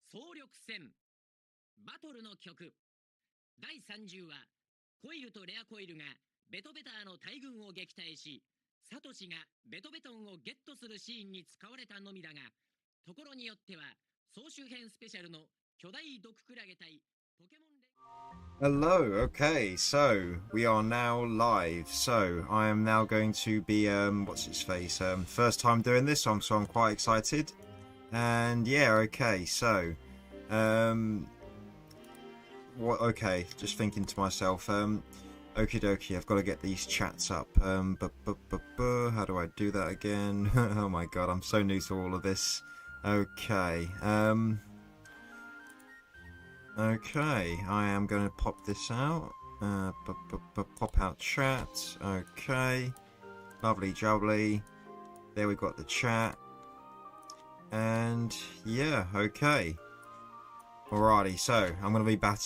総力戦バトルの曲第30話コイルとレアコイルがベトベターの大軍を撃退し、サトシがベトベトンをゲットするシーンに使われたのみだが、ところによっては総集編スペシャルの巨大毒クラゲ対ポケモン。Hello, okay, so we are now live. So I am now going to be what's its face? First time doing this, so I'm quite excited. And yeah, okay, so okay, just thinking to myself, okie dokie, I've got to get these chats up. How do I do that again? Oh my god, I'm so new to all of this. Okay, okay, I am going to pop this out. Pop out chat. Okay, lovely jubbly. There we've got the chat. And yeah, okay. Alrighty, so I'm going to be back.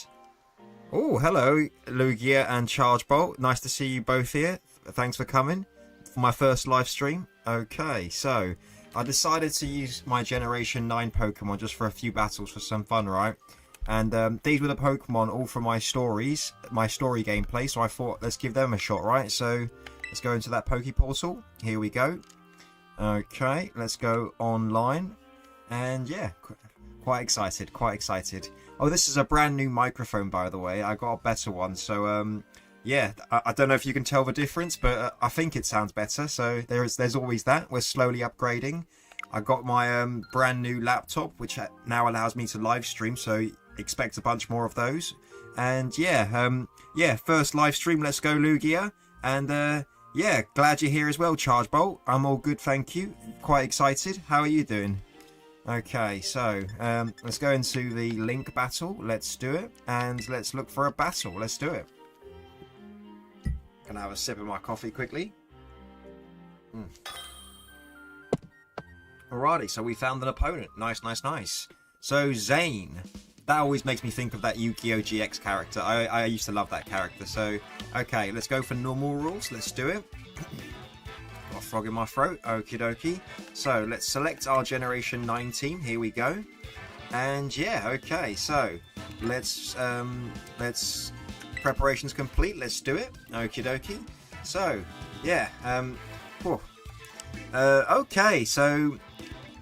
Oh, hello, Lugia and Chargebolt. Nice to see you both here. Thanks for coming for my first live stream. Okay, so I decided to use my Generation 9 Pokemon just for a few battles for some fun, right? And these were the Pokemon all from my stories, my story gameplay, so I thought let's give them a shot, right? So let's go into that Poke Portal. Here we go. Okay, let's go online. And yeah, quite excited, quite excited. Oh, this is a brand new microphone, by the way. I got a better one, so yeah, I don't know if you can tell the difference, but I think it sounds better. So there's always that. We're slowly upgrading. I got my brand new laptop, which now allows me to live stream, so expect a bunch more of those. And yeah, yeah, first live stream. Let's go, Lugia. And yeah, glad you're here as well, Chargebolt. I'm all good, thank you. Quite excited. How are you doing? Okay, so let's go into the link battle. Let's do it, and let's look for a battle. Let's do it. Gonna have a sip of my coffee quickly. Alrighty, so we found an opponent. Nice, nice, nice. So Zane, that always makes me think of that Yu-Gi-Oh! GX character. I used to love that character. So okay, let's go for normal rules. Let's do it. Got a frog in my throat. Okie dokie. So let's select our Generation 9 team. Here we go. And yeah, okay. So let's preparations complete. Let's do it. Okie dokie. So yeah. Okay. So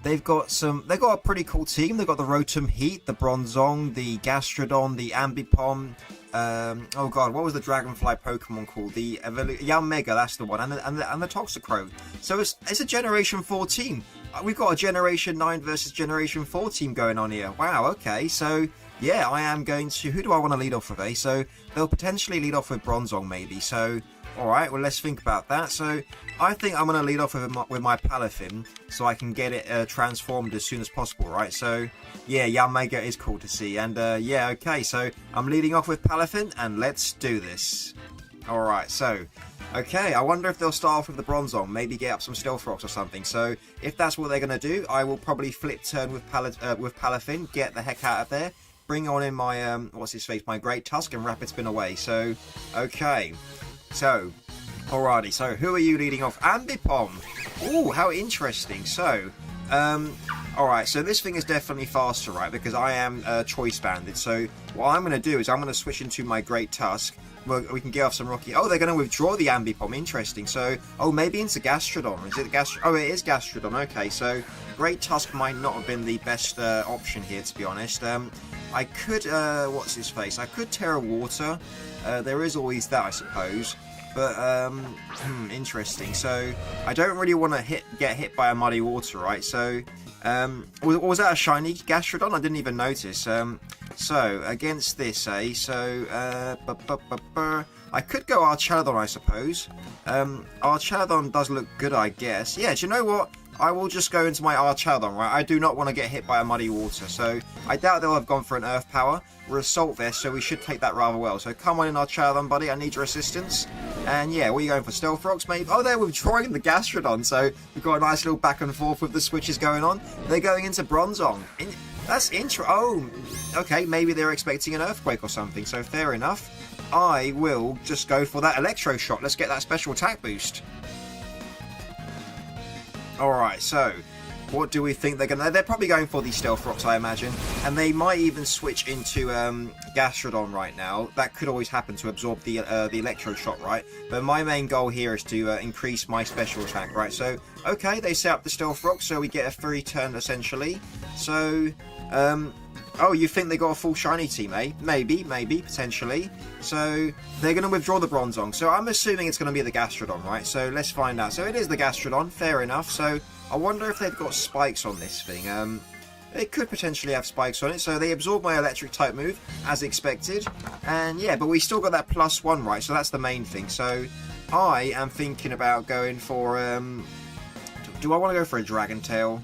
they've got a pretty cool team. They've got the Rotom Heat, the Bronzong, the Gastrodon, the Ambipom. Oh god, what was the Dragonfly Pokemon called? The Yanmega, that's the one, and the Toxicroak. So it's a Generation 4 team. We've got a Generation 9 versus Generation 4 team going on here. Wow, okay, so yeah, I am going to... Who do I want to lead off with, eh? So they'll potentially lead off with Bronzong, maybe. So, alright, well, let's think about that. So I think I'm going to lead off with my Palafin, so I can get it transformed as soon as possible, right? So yeah, Yanmega is cool to see. And yeah, okay, so I'm leading off with Palafin, and let's do this. Alright, so okay, I wonder if they'll start off with the Bronzong, maybe get up some Stealth Rocks or something. So if that's what they're going to do, I will probably flip turn with Palafin, get the heck out of there, bring on in my, what's his face, my Great Tusk, and Rapid Spin away. So, okay, so, alrighty, so who are you leading off? Ambipom! Ooh, how interesting. So, alright, so this thing is definitely faster, right, because I am choice banded. So what I'm going to do is I'm going to switch into my Great Tusk. We can get off some Rocky. Oh, they're going to withdraw the Ambipom. Interesting. So, oh, maybe into Gastrodon. Is it Oh, it is Gastrodon. Okay, so Great Tusk might not have been the best option here, to be honest. I could, what's his face? I could Terra Water. There is always that, I suppose. But, interesting. So, I don't really want to get hit by a Muddy Water, right? So, was that a shiny Gastrodon? I didn't even notice. So, against this, so, I could go Archaladon, I suppose. Archaladon does look good, I guess. Yeah, do you know what? I will just go into my Archaladon, right? I do not want to get hit by a Muddy Water, so I doubt they'll have gone for an Earth Power. We're Assault Vest, so we should take that rather well. So come on in, Archaladon, buddy. I need your assistance. And yeah, what are you going for? Stealth Rocks, maybe? Oh, they're withdrawing the Gastrodon, so we've got a nice little back and forth with the switches going on. They're going into Bronzong. That's oh, okay, maybe they're expecting an Earthquake or something, so fair enough. I will just go for that Electro Shock. Let's get that special attack boost. Alright, so What do we think they're going to... They're probably going for the Stealth Rocks, I imagine. And they might even switch into Gastrodon right now. That could always happen to absorb the Electro Shot, right? But my main goal here is to increase my special attack, right? So, okay, they set up the Stealth Rock, so we get a free turn, essentially. So, oh, you think they got a full shiny team, eh? Maybe, potentially. So, they're going to withdraw the Bronzong. So, I'm assuming it's going to be the Gastrodon, right? So, let's find out. So, it is the Gastrodon, fair enough. So, I wonder if they've got spikes on this thing. It could potentially have spikes on it. So, they absorb my electric type move, as expected. And, yeah, but we still got that +1, right? So, that's the main thing. So, I am thinking about going for... do I want to go for a Dragon Tail?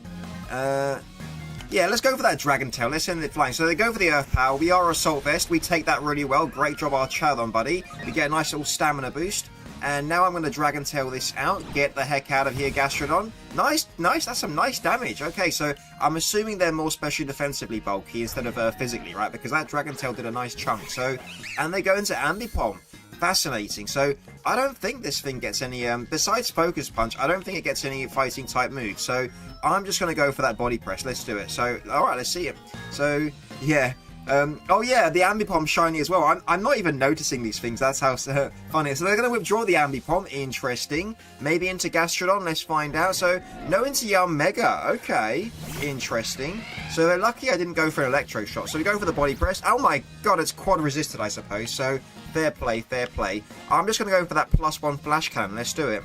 Yeah, let's go for that Dragon Tail. Let's send it flying. So they go for the Earth Power. We are Assault Vest. We take that really well. Great job, our Charizard buddy. We get a nice little stamina boost. And now I'm going to Dragon Tail this out. Get the heck out of here, Gastrodon. Nice. That's some nice damage. Okay, so I'm assuming they're more specially defensively bulky instead of physically, right? Because that Dragon Tail did a nice chunk. So, and they go into Ambipom. Fascinating. So, I don't think this thing gets any, besides Focus Punch, I don't think it gets any fighting type moves. So, I'm just going to go for that Body Press. Let's do it. So, alright, let's see it. So, yeah. Oh yeah, the Ambipom shiny as well. I'm not even noticing these things. That's how funny. So they're going to withdraw the Ambipom. Interesting. Maybe into Gastrodon. Let's find out. So no into Mega. Okay. Interesting. So they're lucky I didn't go for an Electro Shot. So we go for the Body Press. Oh my god, it's quad resisted, I suppose. So fair play, fair play. I'm just going to go for that +1 Flash Cannon. Let's do it.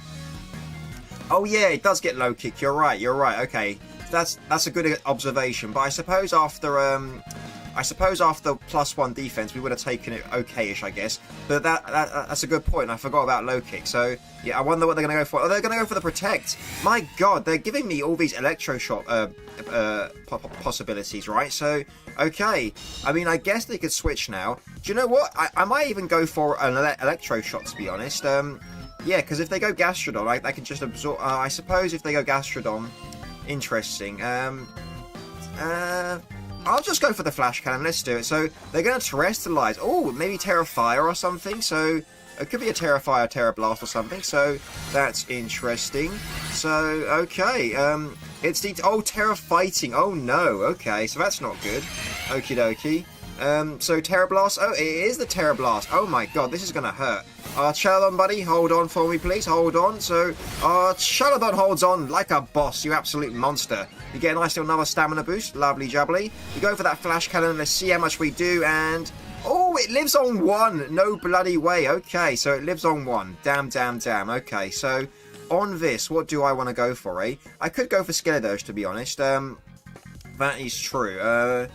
Oh yeah, it does get low kick. You're right. Okay. That's a good observation. But I suppose after +1 defense, we would have taken it okay-ish, I guess. But that's a good point. I forgot about low kick. So, yeah, I wonder what they're going to go for. Oh, they're going to go for the Protect. My god, they're giving me all these Electro Shot possibilities, right? So, okay. I mean, I guess they could switch now. Do you know what? I might even go for an Electro Shot, to be honest. Yeah, because if they go Gastrodon, they can just absorb... I suppose if they go Gastrodon... Interesting. I'll just go for the Flash Cannon. Let's do it. So, they're going to Terrestrialize. Oh, maybe Terra Fire or something. So, it could be a Terra Fire, Terra Blast or something. So, that's interesting. So, okay. It's the... Oh, Terra Fighting. Oh, no. Okay, so that's not good. Okie dokie. So, Terra Blast. Oh, it is the Terra Blast. Oh, my God. This is going to hurt. Charizard buddy, hold on for me, please. Hold on. So, Charizard holds on like a boss. You absolute monster. You get a nice little another stamina boost. Lovely jubbly. We go for that Flash Cannon. Let's see how much we do. And, oh, it lives on 1. No bloody way. Okay, so it lives on 1. Damn. Okay, so on this, what do I want to go for, eh? I could go for Skeledirge, to be honest. That is true.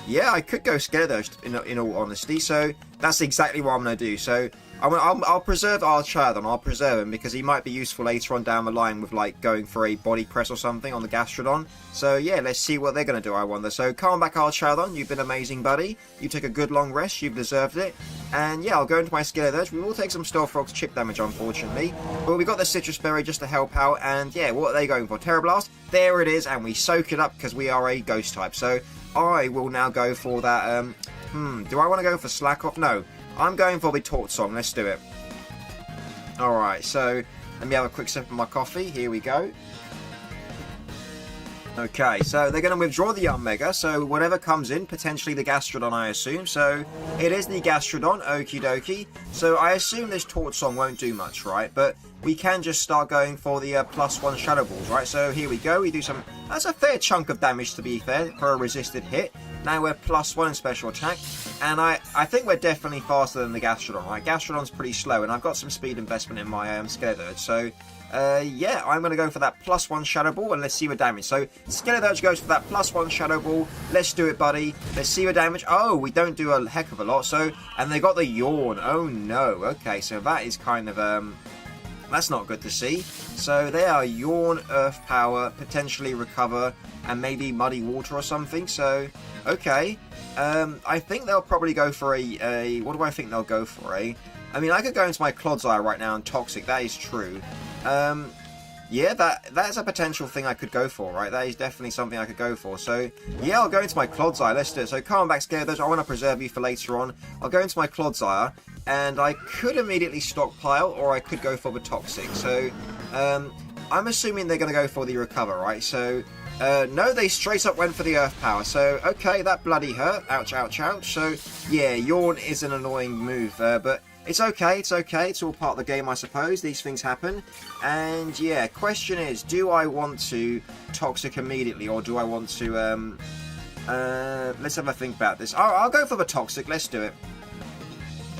Yeah, I could go Skeledirge, in all honesty. So that's exactly what I'm going to do. So I'll preserve our Charizard. I'll preserve him because he might be useful later on down the line with like going for a Body Press or something on the Gastrodon. So yeah, let's see what they're going to do, I wonder. So come back, our Charizard. You've been amazing, buddy. You took a good long rest. You've deserved it. And yeah, I'll go into my Skeledirge. We will take some Stealth Rocks chip damage, unfortunately. But we got the Citrus Berry just to help out. And yeah, what are they going for? Terra Blast. There it is. And we soak it up because we are a Ghost type. So I will now go for that. Do I want to go for Slack Off? No. I'm going for the Taunt Song. Let's do it. Alright, so let me have a quick sip of my coffee. Here we go. Okay, so they're going to withdraw the Mega. So whatever comes in, potentially the Gastrodon, I assume. So it is the Gastrodon. Okie dokie. So I assume this Taunt Song won't do much, right? But we can just start going for the +1 Shadow Balls, right? So here we go. We do some... That's a fair chunk of damage, to be fair, for a resisted hit. Now we're +1 in special attack. And I think we're definitely faster than the Gastrodon, right? Gastrodon's pretty slow, and I've got some speed investment in my Skeledirge. So, yeah, I'm going to go for that +1 Shadow Ball, and let's see what damage. So, Skeledirge goes for that +1 Shadow Ball. Let's do it, buddy. Let's see what damage. Oh, we don't do a heck of a lot. So, and they got the Yawn. Oh, no. Okay, so that is kind of... That's not good to see. So they are Yawn, Earth Power, potentially Recover, and maybe Muddy Water or something. So, okay. I think they'll probably go for a... What do I think they'll go for, I mean, I could go into my Clodsire right now and Toxic. That is true. Yeah, that's a potential thing I could go for, right? That is definitely something I could go for. So, yeah, I'll go into my Clodsire. Let's do it. So, come on back, Skeledirge. I want to preserve you for later on. I'll go into my Clodsire, and I could immediately stockpile, or I could go for the Toxic. So, I'm assuming they're going to go for the Recover, right? So, No, they straight up went for the Earth Power. So, okay, that bloody hurt. Ouch, ouch, ouch. So, yeah, Yawn is an annoying move, but it's okay, it's okay. It's all part of the game, I suppose. These things happen. And, yeah, question is, do I want to Toxic immediately, or do I want to, let's have a think about this. I'll go for the Toxic. Let's do it.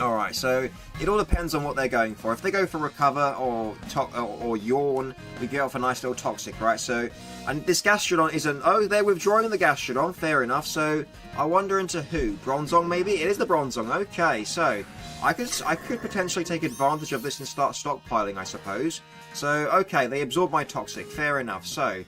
Alright, so it all depends on what they're going for. If they go for Recover or Yawn, we get off a nice little Toxic, right? So, and this Gastrodon isn't... Oh, they're withdrawing the Gastrodon, fair enough. So, I wonder into who? Bronzong, maybe? It is the Bronzong, okay. So, I could potentially take advantage of this and start stockpiling, I suppose. So, okay, they absorb my Toxic, fair enough. So,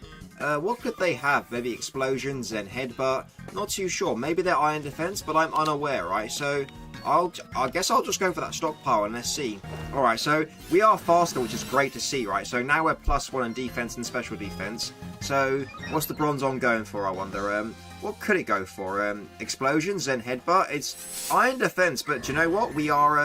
what could they have? Maybe Explosions and Headbutt? Not too sure. Maybe they're Iron Defense, but I'm unaware, right? So... I guess I'll just go for that stockpile and let's see. Alright, so we are faster, which is great to see, right? So now we're +1 in defense and special defense. So what's the Bronzong going for, I wonder? What could it go for? Explosions and Headbutt? It's Iron Defense, but do you know what? We are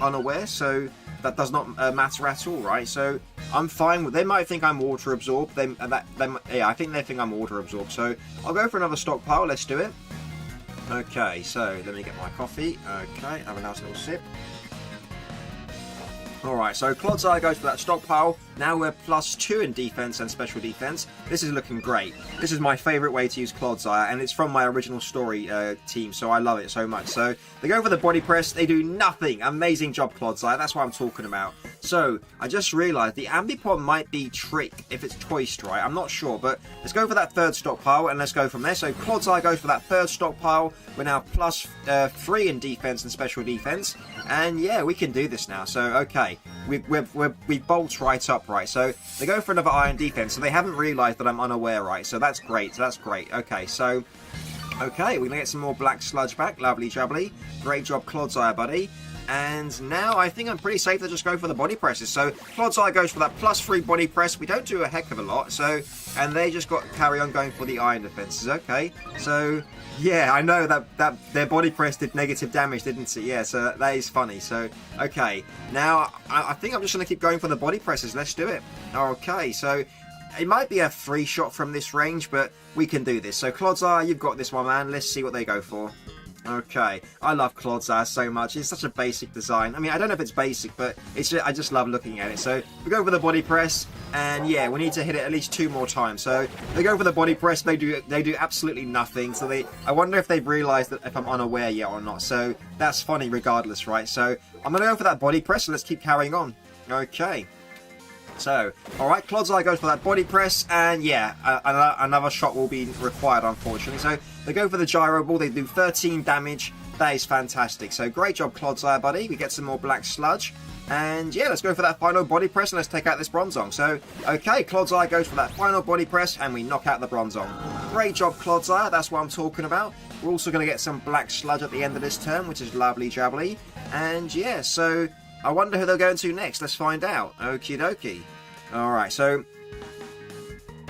unaware, so that does not matter at all, right? So I'm fine with... They might think I'm Water Absorbed. Yeah, I think they think I'm Water Absorbed. So I'll go for another stockpile. Let's do it. Okay, so let me get my coffee. Okay, have a nice little sip. Alright, so Clodsire goes for that stockpile. Now we're +2 in defense and special defense. This is looking great. This is my favourite way to use Clodsire, and it's from my original story team, so I love it so much. So they go for the body press. They do nothing. Amazing job, Clodsire. That's what I'm talking about. So I just realised the Ambipom might be Trick if it's Toist, right? I'm not sure, but let's go for that third stockpile and let's go from there. So Clodsire goes for that third stockpile. We're now +3 in defense and special defense, and yeah, we can do this now. So okay, we bolt right up, right? So they go for another Iron Defense, so they haven't realised that I'm unaware, right? So that's great. That's great. Okay, so okay, we're gonna get some more Black Sludge back. Lovely jubbly. Great job, Clodsire, buddy. And now I think I'm pretty safe to just go for the body presses. So Clodsire goes for that +3 body press. We don't do a heck of a lot. So, and they just got carry on going for the Iron Defenses. Okay, so yeah, I know that their body press did negative damage, didn't it? Yeah, so that is funny. So okay, now I think I'm just going to keep going for the body presses. Let's do it. Okay, so it might be a free shot from this range, but we can do this. So Clodsire, you've got this one, man. Let's see what they go for. Okay, I love Clodsire so much. It's such a basic design. I mean, I don't know if it's basic, but I just love looking at it. So we go for the body press, and yeah, we need to hit it at least 2 more times. So they go for the body press. They do absolutely nothing. So I wonder if they've realised that if I'm unaware yet or not. So that's funny, regardless, right? So I'm gonna go for that body press, and let's keep carrying on. Okay. So, alright, Clodsire goes for that body press, and yeah, another shot will be required, unfortunately. So, they go for the Gyro Ball, they do 13 damage. That is fantastic. So, great job, Clodsire, buddy. We get some more Black Sludge. And yeah, let's go for that final body press, and let's take out this Bronzong. So, okay, Clodsire goes for that final body press, and we knock out the Bronzong. Great job, Clodsire. That's what I'm talking about. We're also going to get some Black Sludge at the end of this turn, which is lovely jubbly. And yeah, so I wonder who they're going to next. Let's find out. Okie dokie. Alright, so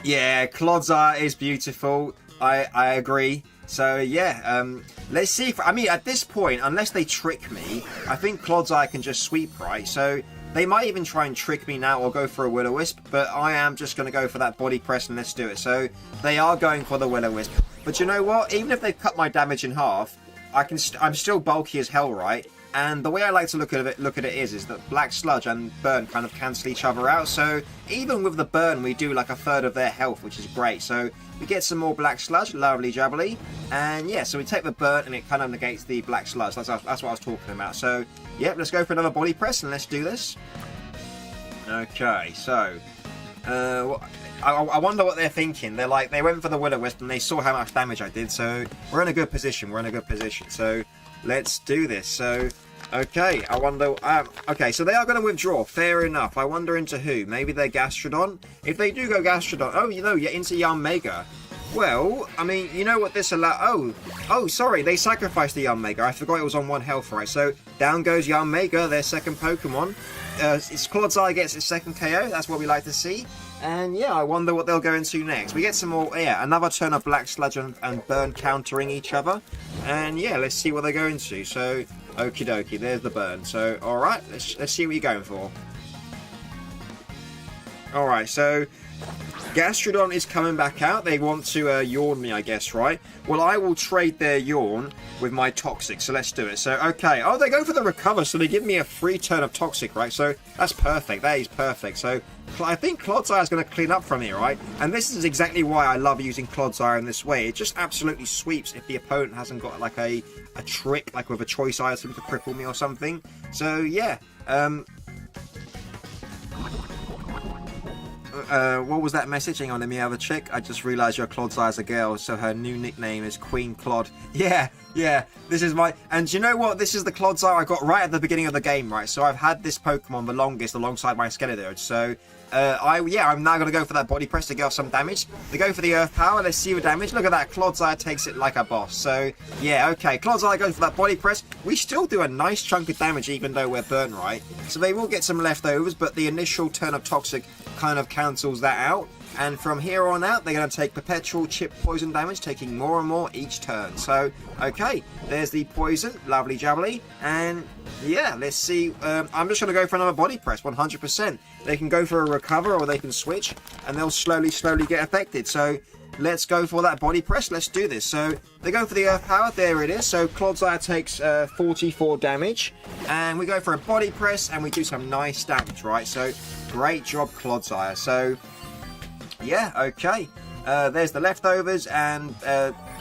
yeah, Clodsire is beautiful. I agree. So yeah, let's see if, I mean, at this point, unless they trick me, I think Clodsire can just sweep, right? So they might even try and trick me now or go for a Will-O-Wisp, but I am just going to go for that body press and let's do it. So they are going for the Will-O-Wisp. But you know what? Even if they've cut my damage in half, I'm still bulky as hell, right? And the way I like to look at it is that Black Sludge and Burn kind of cancel each other out. So even with the Burn, we do like a third of their health, which is great. So we get some more Black Sludge, lovely jubbly. And yeah, so we take the Burn and it kind of negates the Black Sludge. That's what I was talking about. So yeah, let's go for another body press and let's do this. Okay, so I wonder what they're thinking. They're like, they went for the Will-O-Wisp and they saw how much damage I did. So we're in a good position. So let's do this. So, okay, I wonder... okay, so they are going to withdraw. Fair enough. I wonder into who. Maybe they're Gastrodon? If they do go Gastrodon... Oh, you know, you're into Yanmega. Well, I mean, you know what this allow... Oh, sorry, they sacrificed the Yanmega. I forgot it was on 1 health, right? So, down goes Yanmega, their second Pokemon. It's Clodsire gets its second KO. That's what we like to see. And yeah, I wonder what they'll go into next. We get some more, yeah, another turn of Black Sludge and Burn countering each other. And yeah, let's see what they go into. So, okie dokie, there's the Burn. So, alright, let's see what you're going for. Alright, so Gastrodon is coming back out. They want to yawn me, I guess, right? Well, I will trade their yawn with my Toxic, so let's do it. So, okay. Oh, they go for the recover, so they give me a free turn of Toxic, right? So, that's perfect. That is perfect. So, I think Clodsire is going to clean up from here, right? And this is exactly why I love using Clodsire in this way. It just absolutely sweeps if the opponent hasn't got, like, a trick, like with a choice item to cripple me or something. So, yeah. What was that message? Hang on, let me have a check. I just realised your Clodsire's a girl, so her new nickname is Queen Clod. Yeah, this is my... And you know what? This is the Clodsire I got right at the beginning of the game, right? So I've had this Pokemon the longest alongside my Skeletor. So, I'm now going to go for that Body Press to get off some damage. They go for the Earth Power. Let's see the damage. Look at that. Clodsire takes it like a boss. So, yeah, okay. Clodsire goes for that Body Press. We still do a nice chunk of damage even though we're burnt, right? So they will get some leftovers, but the initial turn of Toxic kind of cancels that out. And from here on out, they're going to take perpetual chip poison damage, taking more and more each turn. So, okay, there's the poison. Lovely jubbly. And, yeah, let's see. I'm just going to go for another Body Press, 100%. They can go for a recover or they can switch, and they'll slowly get affected. So, let's go for that Body Press. Let's do this. So, they go for the Earth Power. There it is. So, Clodsire takes 44 damage. And we go for a Body Press, and we do some nice damage, right? So, great job, Clodsire. So... yeah, okay. There's the leftovers, and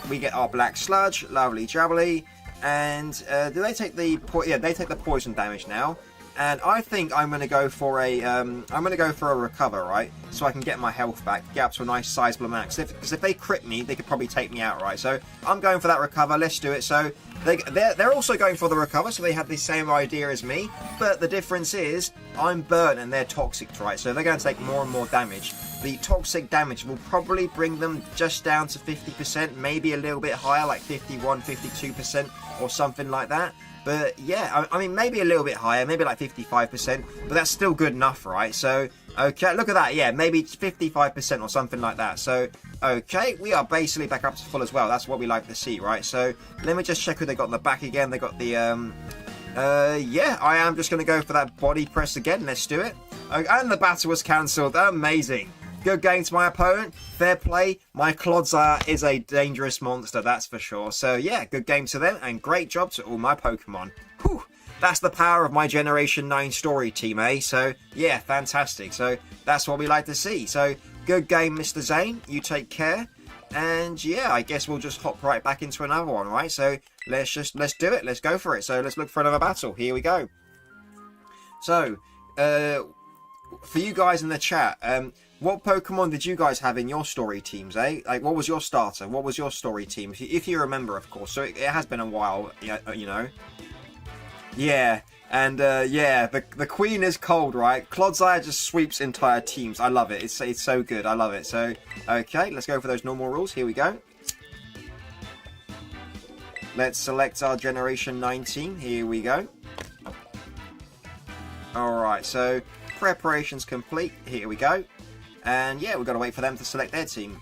we get our Black Sludge, lovely jubbly. And do they take the they take the poison damage now. And I think I'm going to go for a recover, right? So I can get my health back, get up to a nice sizable max. Because if they crit me, they could probably take me out, right? So I'm going for that recover. Let's do it. So they're also going for the recover, so they have the same idea as me. But the difference is I'm burnt and they're toxic, right? So they're going to take more and more damage. The toxic damage will probably bring them just down to 50%, maybe a little bit higher, like 51, 52% or something like that. But yeah, I mean, maybe a little bit higher, maybe like 55%, but that's still good enough, right? So, okay, look at that. Yeah, maybe 55% or something like that. So, okay, we are basically back up to full as well. That's what we like to see, right? So, let me just check who they got in the back again. They got the, yeah, I am just going to go for that Body Press again. Let's do it. And the battle was cancelled. Amazing. Good game to my opponent. Fair play. My Clodsire is a dangerous monster, that's for sure. So, yeah, good game to them, and great job to all my Pokemon. Whew. That's the power of my Generation 9 story team, eh? So, yeah, fantastic. So, that's what we like to see. So, good game, Mr. Zane. You take care. And, yeah, I guess we'll just hop right back into another one, right? So, let's do it. Let's go for it. So, let's look for another battle. Here we go. So, for you guys in the chat, what Pokemon did you guys have in your story teams, eh? Like, what was your starter? What was your story team? If you remember, of course. So it has been a while, you know. Yeah, and yeah, the Queen is cold, right? Clodsire just sweeps entire teams. I love it. It's so good. I love it. So, okay, let's go for those normal rules. Here we go. Let's select our Generation 19. Here we go. Alright, so preparations complete. Here we go. And yeah, we've got to wait for them to select their team.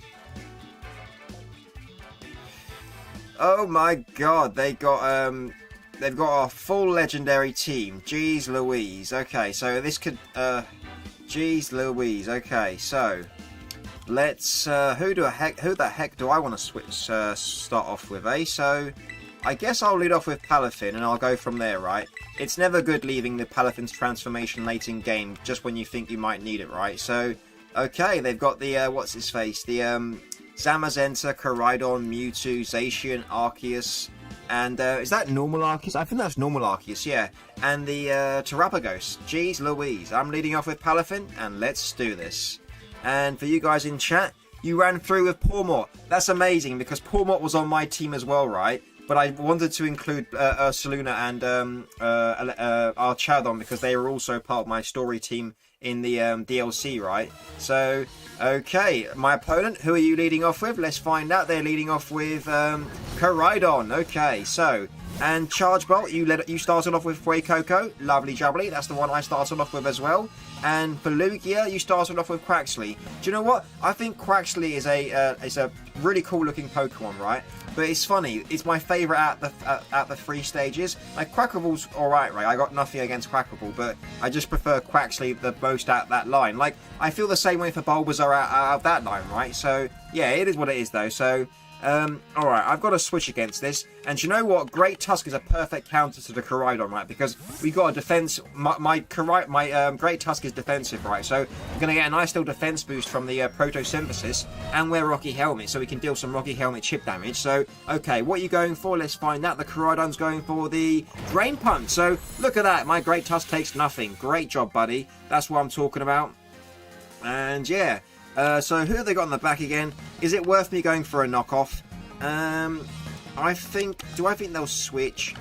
Oh my god, they've got a full legendary team. Jeez Louise. Okay, so this could jeez Louise. Okay, so let's who the heck do I want to switch start off with, eh? So I guess I'll lead off with Palafin and I'll go from there, right? It's never good leaving the Palafin's transformation late in game just when you think you might need it, right? So okay, they've got the, what's his face? The, Zamazenta, Koraidon, Mewtwo, Zacian, Arceus, and, is that normal Arceus? I think that's normal Arceus, yeah. And the, Terrapagos. Jeez Louise. I'm leading off with Palafin, and let's do this. And for you guys in chat, you ran through with Pawmot. That's amazing, because Pawmot was on my team as well, right? But I wanted to include Ursaluna and Archadon because they were also part of my story team in the DLC, right? So, okay, my opponent, who are you leading off with? Let's find out. They're leading off with Koraidon. Okay, so And Charge Bolt, you started off with Fuecoco. Lovely jubbly. That's the one I started off with as well. And for Lugia, you started off with Quaxly. Do you know what? I think Quaxly is a really cool looking Pokemon, right? But it's funny. It's my favourite at the 3 stages. Like Quackable's alright, right? I got nothing against Quackable, but I just prefer Quaxly the most at that line. Like I feel the same way for Bulbasaur out of that line, right? So yeah, it is what it is though. So. Alright, I've got to switch against this. And you know what? Great Tusk is a perfect counter to the Koraidon, right? Because we got a defense. My Great Tusk is defensive, right? So we're going to get a nice little defense boost from the Protosynthesis. And wear Rocky Helmet, so we can deal some Rocky Helmet chip damage. So, okay, what are you going for? Let's find out. The Koraidon's going for the Drain Punch. So, look at that. My Great Tusk takes nothing. Great job, buddy. That's what I'm talking about. And, yeah. So who have they got on the back again? Is it worth me going for a knockoff? I think they'll switch?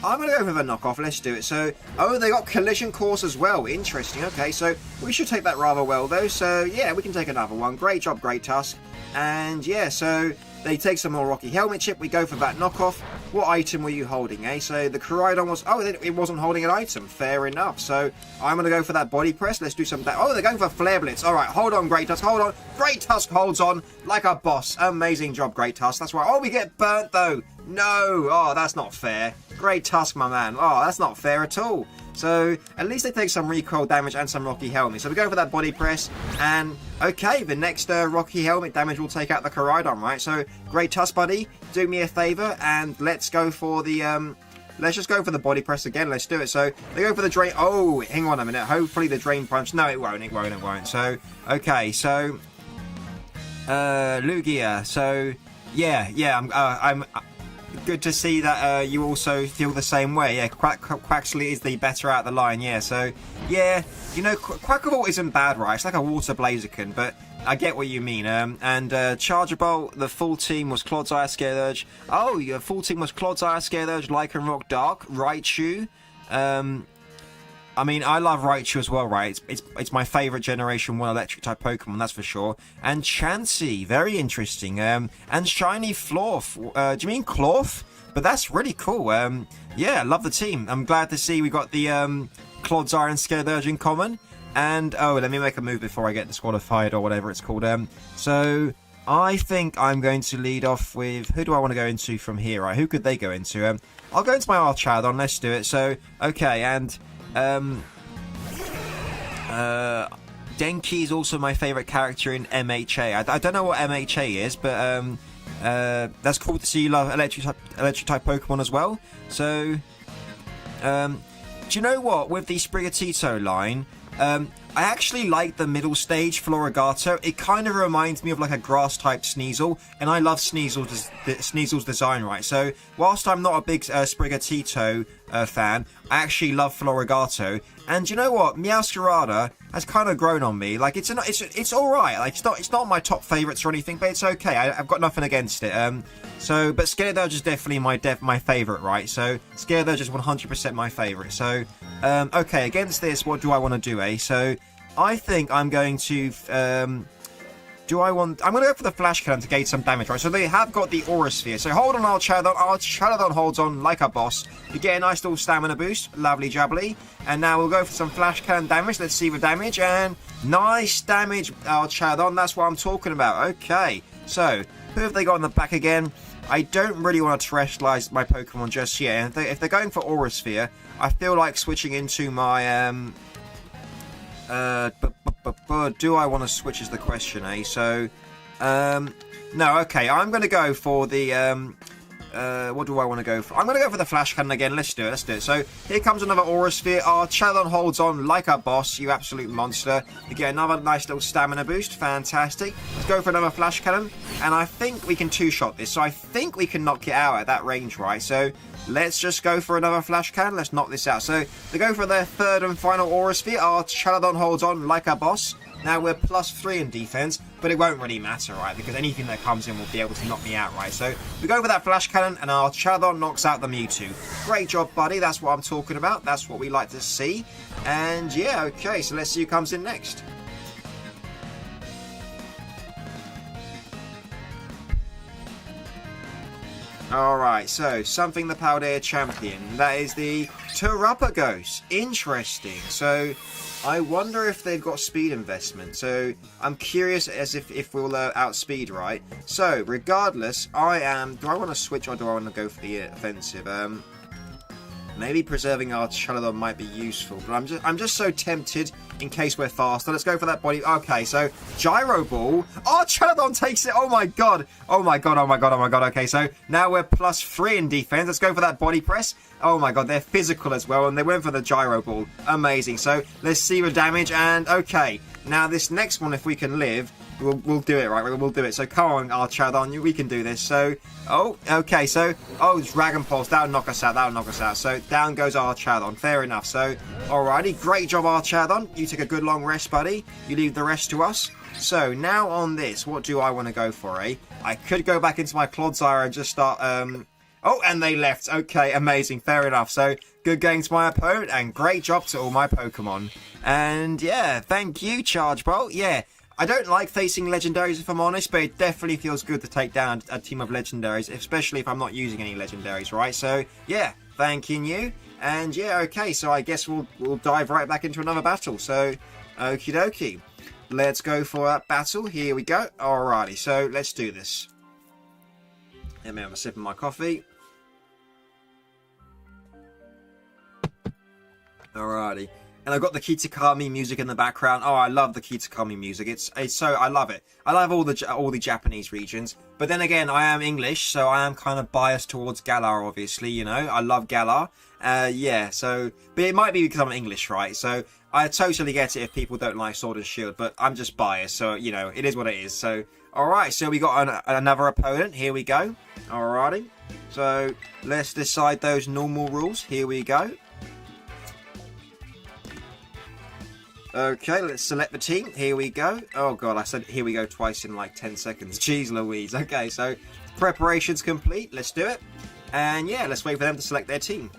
I'm going to go with a knockoff. Let's do it. So, oh, they got Collision Course as well. Interesting. Okay, so we should take that rather well, though. So, yeah, we can take another one. Great job, Great Tusk. And, yeah, so they take some more Rocky Helmet chip. We go for that knockoff. What item were you holding, eh? So the Koraidon was... Oh, it wasn't holding an item. Fair enough. So I'm going to go for that Body Press. Let's do some... Oh, they're going for Flare Blitz. All right, hold on, Great Tusk. Hold on. Great Tusk holds on like a boss. Amazing job, Great Tusk. That's right. Oh, we get burnt, though. No. Oh, that's not fair. Great Tusk, my man. Oh, that's not fair at all. So, at least they take some recoil damage and some Rocky Helmet. So, we go for that Body Press. And, okay, the next Rocky Helmet damage will take out the Koraidon, right? So, Great Tusk, buddy, do me a favour. And let's go for the... Let's just go for the Body Press again. Let's do it. So, they go for the Drain... Oh, hang on a minute. Hopefully the Drain Punch... No, it won't. It won't. It won't. So, okay. So, Lugia. So, yeah. I'm good to see that you also feel the same way. Yeah, Quaxly is the better out of the line. Yeah, so yeah, you know, Quackable isn't bad, right? It's like a Water Blaziken, but I get what you mean. And Chargeable, the full team was Clodsire, Scareurge. Oh, your full team was Clodsire, Scareurge, Lycanroc, Dark, Raichu. I mean, I love Raichu as well, right? It's my favourite Generation 1 Electric-type Pokemon, that's for sure. And Chansey, very interesting. And Shiny Florf. Do you mean Clorf? But that's really cool. Yeah, love the team. I'm glad to see we got the Clodsire and Scareurge in common. And, oh, let me make a move before I get disqualified or whatever it's called. So, I think I'm going to lead off with... Who do I want to go into from here, right? Who could they go into? I'll go into my Archadon, let's do it. So, okay, and... Denki is also my favourite character in MHA. I don't know what MHA is, but that's cool to see you love electric type Pokemon as well. So, do you know what? With the Sprigatito line, I actually like the middle stage Florigato. It kind of reminds me of like a grass type Sneasel, and I love Sneasel's design, right? So whilst I'm not a big Sprigatito fan, I actually love Florigato. And you know what? Meowscarada has kind of grown on me. Like it's all right. Like it's not my top favourites or anything, but it's okay. I've got nothing against it. But Scareurge is definitely my favourite, right? So Scareurge is 100% my favourite. So okay, against this, what do I want to do, eh? So I think I'm going to I'm going to go for the Flash Cannon to gain some damage, right? So they have got the Aura Sphere. So hold on, Archadon. Archadon holds on like a boss. You get a nice little stamina boost. Lovely jubbly. And now we'll go for some Flash Cannon damage. Let's see the damage. And nice damage, Archadon. That's what I'm talking about. Okay. So, who have they got in the back again? I don't really want to terrestrialize my Pokemon just yet. If they're going for Aura Sphere, I feel like switching into my... do I want to switch is the question, eh? So, no, okay, I'm going to go for the, what do I want to go for? I'm going to go for the Flash Cannon again. Let's do it. So, here comes another Aura Sphere. Archadon holds on like a boss, you absolute monster. You get another nice little stamina boost. Fantastic. Let's go for another Flash Cannon. And I think we can two-shot this. So, I think we can knock it out at that range, right? So, let's just go for another Flash Cannon. Let's knock this out. So, they go for their third and final Aura Sphere. Archadon holds on like a boss. Now, we're +3 in defense, but it won't really matter, right? Because anything that comes in will be able to knock me out, right? So, we go for that Flash Cannon, and Archadon knocks out the Mewtwo. Great job, buddy. That's what I'm talking about. That's what we like to see. And, yeah, okay. So, let's see who comes in next. Alright, so something the Paldea champion. That is the Terrapagos. Interesting. So I wonder if they've got speed investment. So I'm curious as if we'll outspeed, right? So regardless, do I want to switch or do I want to go for the offensive? Maybe preserving our Chaladon might be useful, but I'm just so tempted in case we're faster. Let's go for that body. Okay, so Gyro Ball. Oh, Chaladon takes it. Oh my god. Oh my god. Oh my god. Oh my god. Okay, so now we're +3 in defense. Let's go for that body press. Oh my god, they're physical as well, and they went for the Gyro Ball. Amazing. So let's see the damage, and okay. Now this next one, if we can live, we'll do it, right? We'll do it. So come on, Archadon, we can do this. So, oh, okay. So, oh, Dragon Pulse, that'll knock us out. That'll knock us out. So down goes Archadon. Fair enough. So, alrighty, great job, Archadon. You took a good long rest, buddy. You leave the rest to us. So now on this, what do I want to go for? I could go back into my Clodsire and just start. Oh, and they left. Okay, amazing. Fair enough. So good going to my opponent, and great job to all my Pokemon. And yeah, thank you, Charge Bolt. Yeah. I don't like facing legendaries, if I'm honest, but it definitely feels good to take down a team of legendaries, especially if I'm not using any legendaries, right? So, yeah, thanking you. And, yeah, okay, so I guess we'll dive right back into another battle. So, okie dokie. Let's go for that battle. Here we go. Alrighty, so let's do this. Let me have a sip of my coffee. Alrighty. And I've got the Kitakami music in the background. Oh, I love the Kitakami music. It's so, I love it. I love all the Japanese regions. But then again, I am English, so I am kind of biased towards Galar, obviously, you know. I love Galar. Yeah, so, but it might be because I'm English, right? So I totally get it if people don't like Sword and Shield, but I'm just biased, so, you know, it is what it is. So, alright, so we got another opponent. Here we go. Alrighty. So, let's decide those normal rules. Here we go. Okay, let's select the team. Here we go. Oh god, I said here we go twice in like 10 seconds. Jeez Louise. Okay, so preparation's complete. Let's do it. And yeah, let's wait for them to select their team.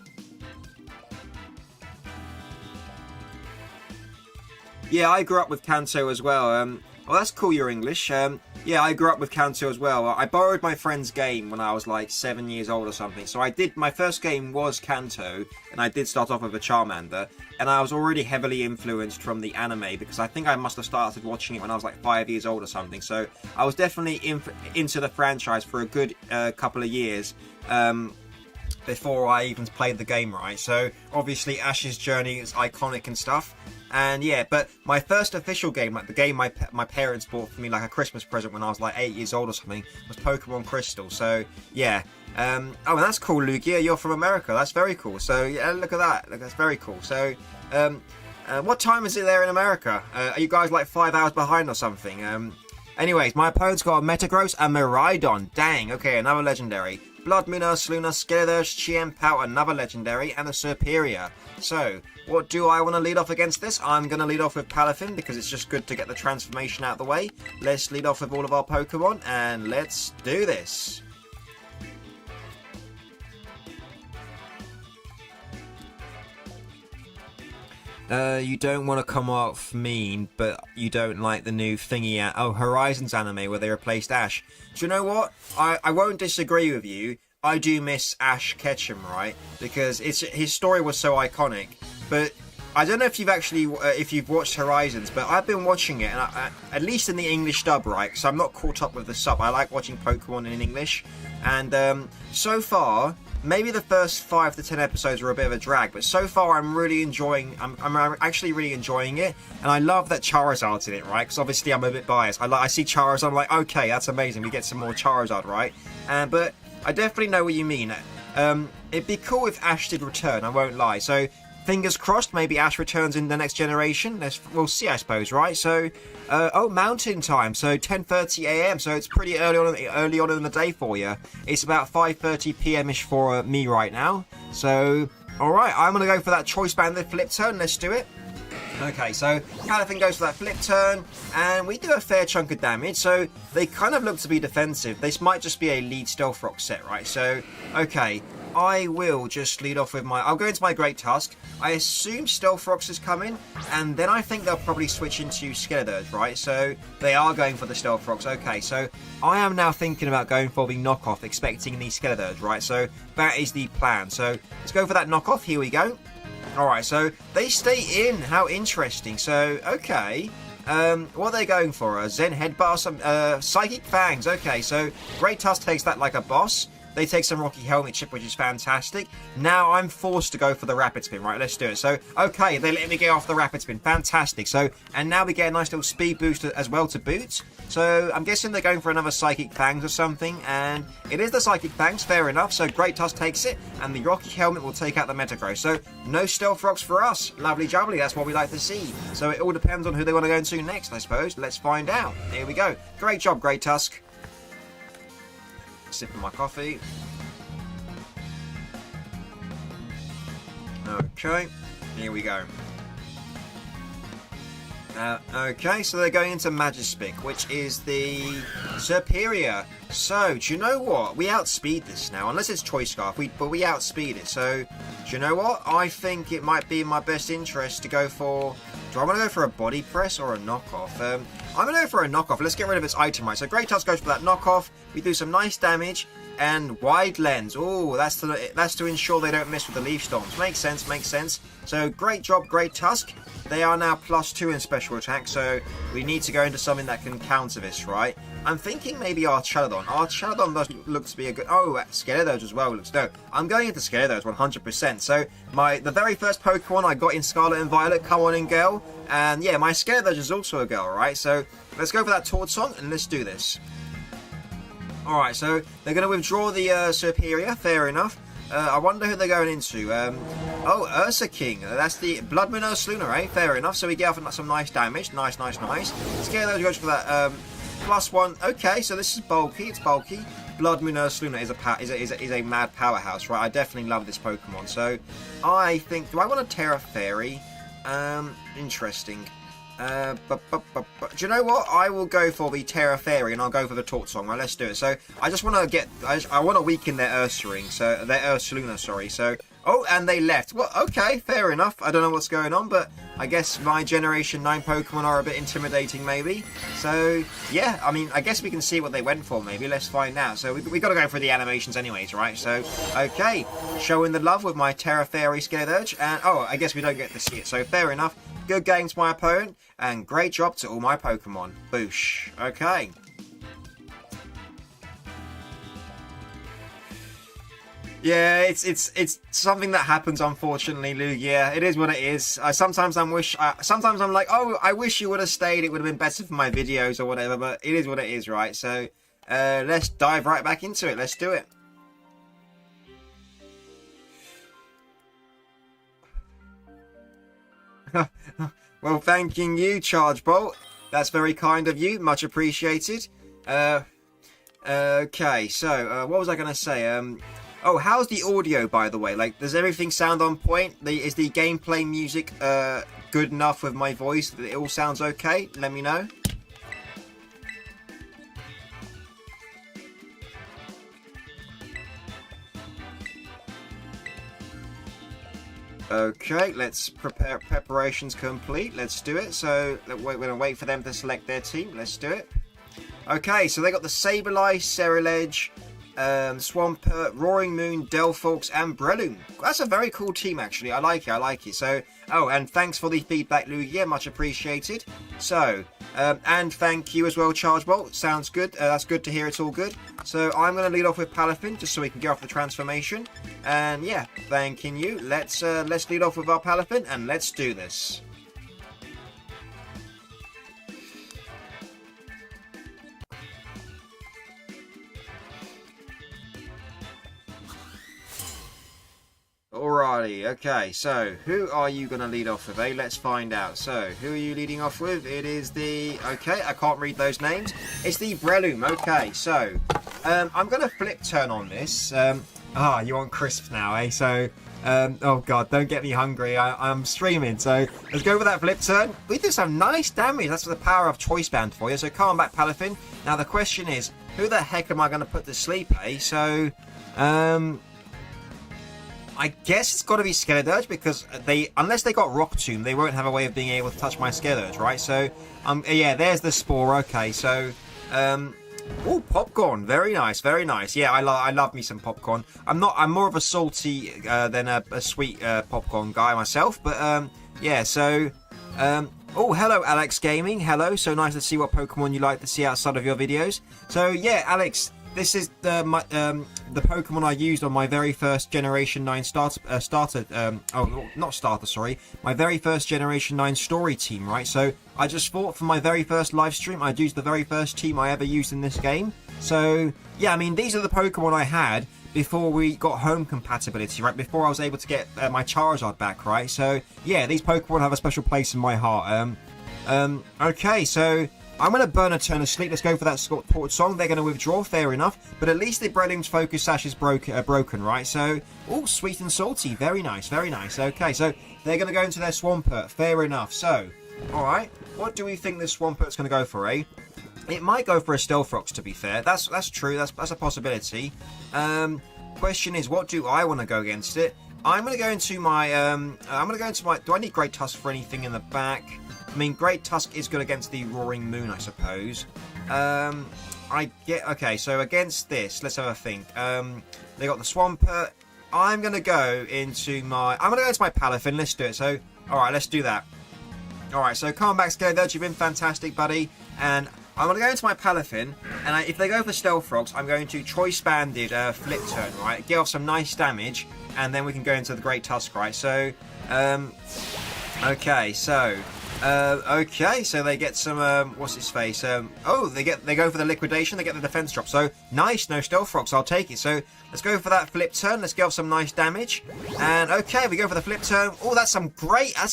Yeah, I grew up with Kanto as well. Well, that's cool, you're English. Yeah, I grew up with Kanto as well. I borrowed my friend's game when I was like 7 years old or something. So my first game was Kanto, and I did start off with a Charmander. And I was already heavily influenced from the anime, because I think I must have started watching it when I was like 5 years old or something. So I was definitely into the franchise for a good couple of years. Before I even played the game, right? So obviously Ash's journey is iconic and stuff. And yeah, but my first official game, like the game my parents bought for me like a Christmas present when I was like 8 years old or something, was Pokemon Crystal. So yeah, oh, that's cool, Lugia. You're from America. That's very cool. So yeah, look at that. Look, that's very cool. So, what time is it there in America? Are you guys like 5 hours behind or something? Anyways, my opponent's got a Metagross and Miraidon. Dang. Okay, another legendary. Blood Moon, Luna, Skeletor's, Chienpao, another legendary, and a Superior. So, what do I want to lead off against this? I'm going to lead off with Palafin because it's just good to get the transformation out of the way. Let's lead off with all of our Pokemon and let's do this. You don't want to come off mean, but you don't like the new thingy Horizons anime where they replaced Ash. Do you know what? I won't disagree with you. I do miss Ash Ketchum, right? Because his story was so iconic. But I don't know if you've watched Horizons, but I've been watching it, and at least in the English dub, right? So I'm not caught up with the sub. I like watching Pokemon in English, and so far, maybe the first 5 to 10 episodes were a bit of a drag, but so far I'm really enjoying. I'm actually really enjoying it, and I love that Charizard's in it, right? Because obviously I'm a bit biased. I see Charizard, I'm like, okay, that's amazing. We get some more Charizard, right? But I definitely know what you mean. It'd be cool if Ash did return. I won't lie. So fingers crossed, maybe Ash returns in the next generation. We'll see, I suppose, right? So, Mountain Time. So 10:30 a.m. So it's pretty early on in the day for you. It's about 5:30 p.m.ish for me right now. So, all right, I'm gonna go for that Choice Banded flip turn. Let's do it. Okay, so Palafin goes for that flip turn, and we do a fair chunk of damage, so they kind of look to be defensive. This might just be a lead Stealth Rock set, right? So, okay, I will just lead off with my... I'll go into my Great Tusk. I assume Stealth Rocks is coming, and then I think they'll probably switch into Skeledirge, right? So they are going for the Stealth Rocks. Okay, so I am now thinking about going for the knockoff, expecting the Skeledirge, right? So that is the plan. So let's go for that knockoff. Here we go. Alright, so they stay in. How interesting. So, okay. What are they going for? A Zen Headbutt or some... Psychic Fangs. Okay, so Great Tusk takes that like a boss. They take some Rocky Helmet Chip, which is fantastic. Now I'm forced to go for the Rapid Spin. Right, let's do it. So, okay, they let me get off the Rapid Spin. Fantastic. So, and now we get a nice little speed boost as well to boot. So, I'm guessing they're going for another Psychic Fangs or something. And it is the Psychic Fangs, fair enough. So, Great Tusk takes it. And the Rocky Helmet will take out the Metagross. So, no Stealth Rocks for us. Lovely jubbly. That's what we like to see. So, it all depends on who they want to go into next, I suppose. Let's find out. Here we go. Great job, Great Tusk. Sipping my coffee. Okay, here we go. Okay, so they're going into Magispick, which is the superior. So, do you know what? We outspeed this now, unless it's Choice Scarf, but we outspeed it. So, do you know what? I think it might be in my best interest to go for... Do I want to go for a Body Press or a knockoff? I'm going to go for a knockoff. Let's get rid of its item, right? So, Great Tusk goes for that knockoff. We do some nice damage. And Wide Lens. Oh, that's to ensure they don't miss with the Leaf Storms. Makes sense, makes sense. So, great job, Great Tusk. They are now +2 in special attack, so we need to go into something that can counter this, right? I'm thinking maybe Archaladon. Archaladon does look to be a good... Oh, Skeledirge as well looks... No, I'm going into Skeledirge 100%. So, the very first Pokemon I got in Scarlet and Violet, come on in, girl. And yeah, my Skeledirge is also a girl, right? So, let's go for that Taunt Song, and let's do this. Alright, so they're going to withdraw the Superior, fair enough. I wonder who they're going into. Oh, Ursa King. That's the Blood Moon Ursaluna, eh? Fair enough. So we get off some nice damage. Nice, nice, nice. Skeledirge goes for that +1. Okay, so this is bulky. It's bulky. Blood Moon Ursaluna is a mad powerhouse, right? I definitely love this Pokemon. So I think... Do I want a Terra Fairy? Interesting. Do you know what? I will go for the Terra Fairy and I'll go for the Taunt Song. Right, let's do it. So I just want to get... I want to weaken their Ursaring. So their Ursaluna, sorry. So... Oh, and they left. Well, okay, fair enough. I don't know what's going on, but I guess my Generation 9 Pokemon are a bit intimidating, maybe. So, yeah, I mean, I guess we can see what they went for, maybe. Let's find out. So, we got to go for the animations anyways, right? So, okay, showing the love with my Terra Fairy Skeledirge. And, oh, I guess we don't get to see it, so fair enough. Good game to my opponent, and great job to all my Pokemon. Boosh. Okay. Yeah, it's something that happens, unfortunately, Lou. Yeah, it is what it is. Sometimes I'm like, oh, I wish you would have stayed. It would have been better for my videos or whatever. But it is what it is, right? So let's dive right back into it. Let's do it. Well, thanking you, Charge Bolt. That's very kind of you. Much appreciated. Okay, so what was I going to say? Oh, how's the audio, by the way? Like, does everything sound on point? Is the gameplay music good enough with my voice that it all sounds okay? Let me know. Okay, let's prepare. Preparations complete. Let's do it. So, we're going to wait for them to select their team. Let's do it. Okay, so they got the Sableye, Ceruledge, Swampert, Roaring Moon, Delphox, and Breloom. That's a very cool team, actually. I like it. So, oh, and thanks for the feedback, Lou. Yeah, much appreciated. So, and thank you as well, Charge Bolt. Sounds good. That's good to hear. It's all good. So, I'm going to lead off with Palafin, just so we can get off the transformation. And yeah, thanking you. Let's lead off with our Palafin, and let's do this. Alrighty, okay, so who are you going to lead off with, eh? Let's find out. So, who are you leading off with? It is the... Okay, I can't read those names. It's the Breloom. Okay, so, I'm going to flip turn on this. You want crisp now, eh? So, oh god, don't get me hungry. I'm streaming, so let's go with that flip turn. We do some nice damage. That's the power of Choice Band for you. So, calm back, Palafin. Now, the question is, who the heck am I going to put to sleep, eh? So, I guess it's got to be Skeledirge because unless they got Rock Tomb, they won't have a way of being able to touch my Skeledirge, right? So, yeah, there's the Spore. Okay, so, oh, popcorn, very nice, very nice. Yeah, I love me some popcorn. I'm more of a salty than a sweet popcorn guy myself, but yeah. So, oh, hello, Alex Gaming. Hello, so nice to see what Pokemon you like to see outside of your videos. So, yeah, Alex. This is the Pokemon I used on my very first Generation 9 my very first Generation 9 story team, right? So I just thought for my very first live stream, I'd use the very first team I ever used in this game. So, yeah, I mean, these are the Pokemon I had before we got home compatibility, right? Before I was able to get my Charizard back, right? So, yeah, these Pokemon have a special place in my heart. Okay, so I'm going to burn a turn of sleep. Let's go for that support song. They're going to withdraw, fair enough. But at least the Breloom's Focus Sash is broken, right? So, oh, sweet and salty. Very nice, very nice. Okay, so they're going to go into their Swampert. Fair enough. So, all right. What do we think this Swampert's going to go for, eh? It might go for a Stealth Rocks, to be fair. That's true. That's a possibility. Question is, what do I want to go against it? I'm going to go into my... Do I need Great Tusk for anything in the back? I mean, Great Tusk is good against the Roaring Moon, I suppose. Okay, so against this, let's have a think. They got the Swampert. I'm going to go into my Palafin. Let's do it. So, alright, let's do that. Alright, so come back, Skeledirge. You've been fantastic, buddy. And I'm going to go into my Palafin. And if they go for Stealth Rocks, I'm going to Choice Banded Flip Turn, right? Get off some nice damage. And then we can go into the Great Tusk, right? So, okay, so... okay, so they get some, what's his face? They go for the liquidation, they get the defense drop. So, nice, no Stealth Rocks, I'll take it. So, let's go for that flip turn, let's get off some nice damage. And, okay, we go for the flip turn. Oh, that's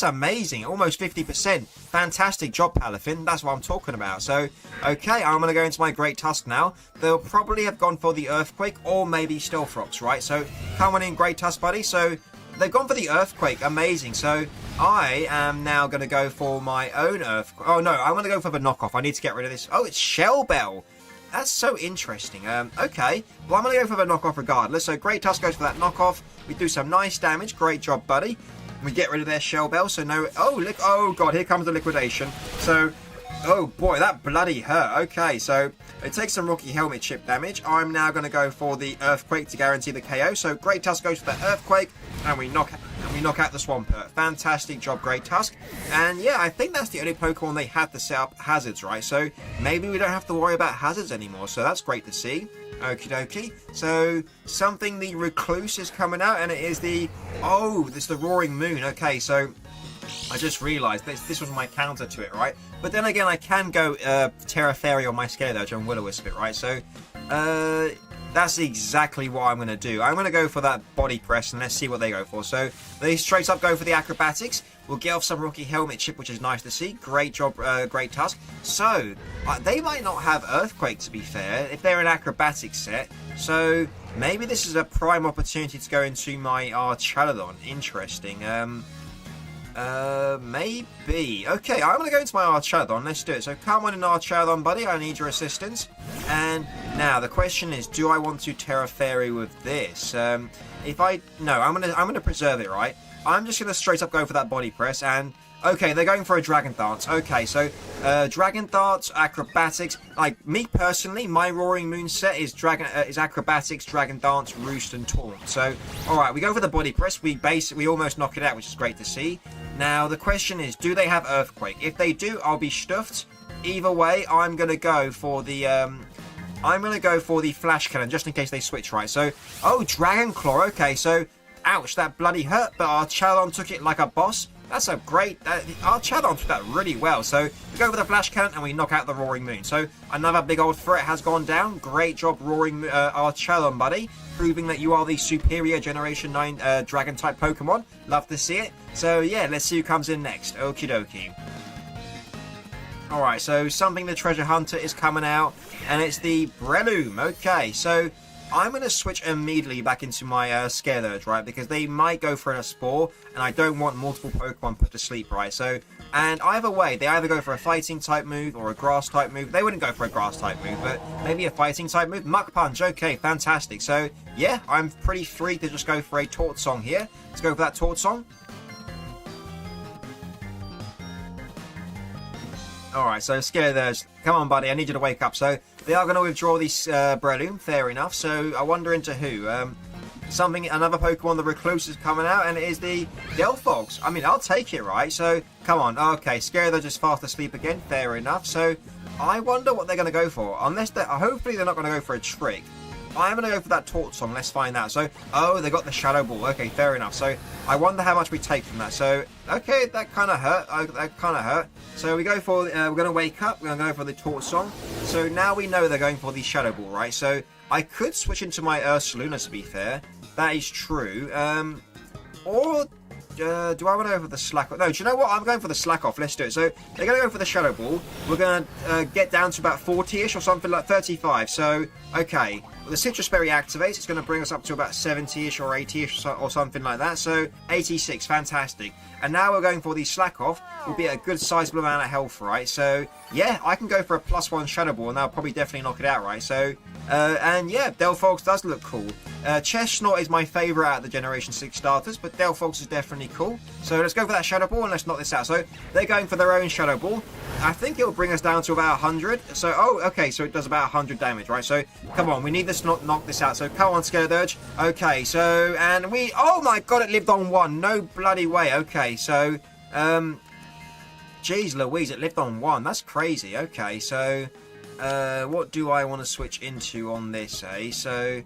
amazing, almost 50%. Fantastic job, Palafin, that's what I'm talking about. So, okay, I'm going to go into my Great Tusk now. They'll probably have gone for the Earthquake or maybe Stealth Rocks, right? So, come on in, Great Tusk, buddy. So, they've gone for the Earthquake. Amazing. So, I am now going to go for my own Earthquake. Oh, no. I'm going to go for the knockoff. I need to get rid of this. Oh, it's Shell Bell. That's so interesting. Okay. Well, I'm going to go for the knockoff regardless. So, Great Tusk goes for that knockoff. We do some nice damage. Great job, buddy. We get rid of their Shell Bell. So, no... Oh, look. Oh, God. Here comes the liquidation. So... Oh, boy. That bloody hurt. Okay. So, it takes some Rocky Helmet chip damage. I'm now going to go for the Earthquake to guarantee the KO. So, Great Tusk goes for the Earthquake. And we knock out the Swampert. Fantastic job, Great Tusk. And yeah, I think that's the only Pokemon they had to set up hazards, right? So maybe we don't have to worry about hazards anymore. So that's great to see. Okie dokie. So something the Recluse is coming out, and it is the... Oh, this is the Roaring Moon. Okay, so I just realised this was my counter to it, right? But then again, I can go Terra Fairy on my Skeledirge and Will-O-Wisp it, right? So, that's exactly what I'm going to do. I'm going to go for that Body Press, and let's see what they go for. So, they straight up go for the Acrobatics. We'll get off some Rocky Helmet chip, which is nice to see. Great job, Great Tusk. So, they might not have Earthquake, to be fair, if they're an Acrobatics set. So, maybe this is a prime opportunity to go into my Archaludon. Interesting. Maybe. Okay, I'm going to go into my Archaludon. Let's do it. So come on in, Archaludon, buddy. I need your assistance. And now the question is, do I want to Terra Fairy with this? No, I'm going to preserve it, right? I'm just going to straight up go for that Body Press. And okay, they're going for a Dragon Dance. Okay, so Dragon Dance, Acrobatics. Like me personally, my Roaring Moon set is Acrobatics, Dragon Dance, Roost, and Taunt. So all right, we go for the Body Press. We almost knock it out, which is great to see. Now the question is, do they have Earthquake? If they do, I'll be stuffed. Either way, I'm gonna go for the Flash Cannon just in case they switch, right? So oh, Dragon Claw. Okay, so ouch, that bloody hurt, but Archaludon took it like a boss. That's a great... Archaludon took that really well. So we go for the Flash Cannon and we knock out the Roaring Moon. So another big old threat has gone down. Great job, Archaludon, buddy. Proving that you are the superior Generation 9 Dragon-type Pokemon. Love to see it. So yeah, let's see who comes in next. Okie dokie. Alright, so Something the Treasure Hunter is coming out. And it's the Breloom. Okay, so I'm going to switch immediately back into my Skeledirge, right? Because they might go for a Spore, and I don't want multiple Pokemon put to sleep, right? So And either way, they either go for a fighting type move or a grass type move. They wouldn't go for a grass type move, but maybe a fighting type move. Muck Punch, okay, fantastic. So, yeah, I'm pretty free to just go for a Taunt Song here. Let's go for that Taunt Song. Alright, so Scaretheurge, come on buddy, I need you to wake up. So, they are going to withdraw this Breloom, fair enough. So, I wonder into who. Another Pokemon, the Recluse is coming out, and it is the Delphox. I mean, I'll take it, right? So, come on. Okay, Scaretheurge is fast asleep again, fair enough. So, I wonder what they're going to go for. Hopefully they're not going to go for a trick. I'm going to go for that Taunt Song. Let's find out. So, oh, they got the Shadow Ball. Okay, fair enough. So, I wonder how much we take from that. So, okay, that kind of hurt. So, we go for, we're going to wake up. We're going to go for the Taunt Song. So, now we know they're going for the Shadow Ball, right? So, I could switch into my Ursaluna, to be fair. That is true. Or do I want to go for the Slack Off? No, do you know what? I'm going for the Slack Off. Let's do it. So they're going to go for the Shadow Ball. We're going to get down to about 40-ish or something like 35. So, okay. Well, the Citrus Berry activates. It's going to bring us up to about 70-ish or 80-ish or something like that. So 86. Fantastic. And now we're going for the Slack Off. Will be a good sizable amount of health, right? So, yeah, I can go for a +1 Shadow Ball, and that'll probably definitely knock it out, right? So, and yeah, Delphox does look cool. Chestnut is my favourite out of the Generation 6 starters, but Delphox is definitely cool. So let's go for that Shadow Ball and let's knock this out. So they're going for their own Shadow Ball. I think it'll bring us down to about 100. So, oh, okay, so it does about 100 damage, right? So, come on, we need this to knock this out. So, come on, Scaretheurge. Okay, so, and we, oh my god, it lived on 1. No bloody way. Okay, so, jeez Louise, it lived on 1. That's crazy. Okay, so, what do I want to switch into on this, eh? So,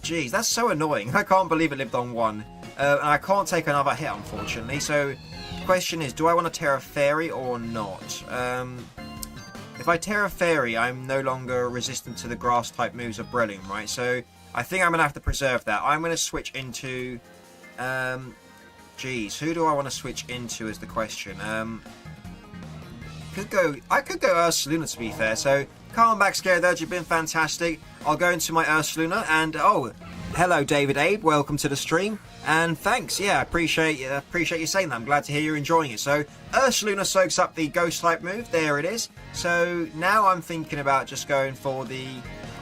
geez, that's so annoying. I can't believe it lived on 1. And I can't take another hit, unfortunately. So, the question is, do I want to Terra Fairy or not? If I Terra Fairy, I'm no longer resistant to the grass-type moves of Breloom, right? So, I think I'm going to have to preserve that. I'm going to switch into... geez, who do I want to switch into is the question. I could go Ursaluna, to be fair. So, come back, Scaretheurge. You've been fantastic. I'll go into my Ursaluna and, oh, hello, David Abe. Welcome to the stream. And thanks. Yeah, appreciate you saying that. I'm glad to hear you're enjoying it. So, Ursaluna soaks up the Ghost-type move. There it is. So, now I'm thinking about just going for the...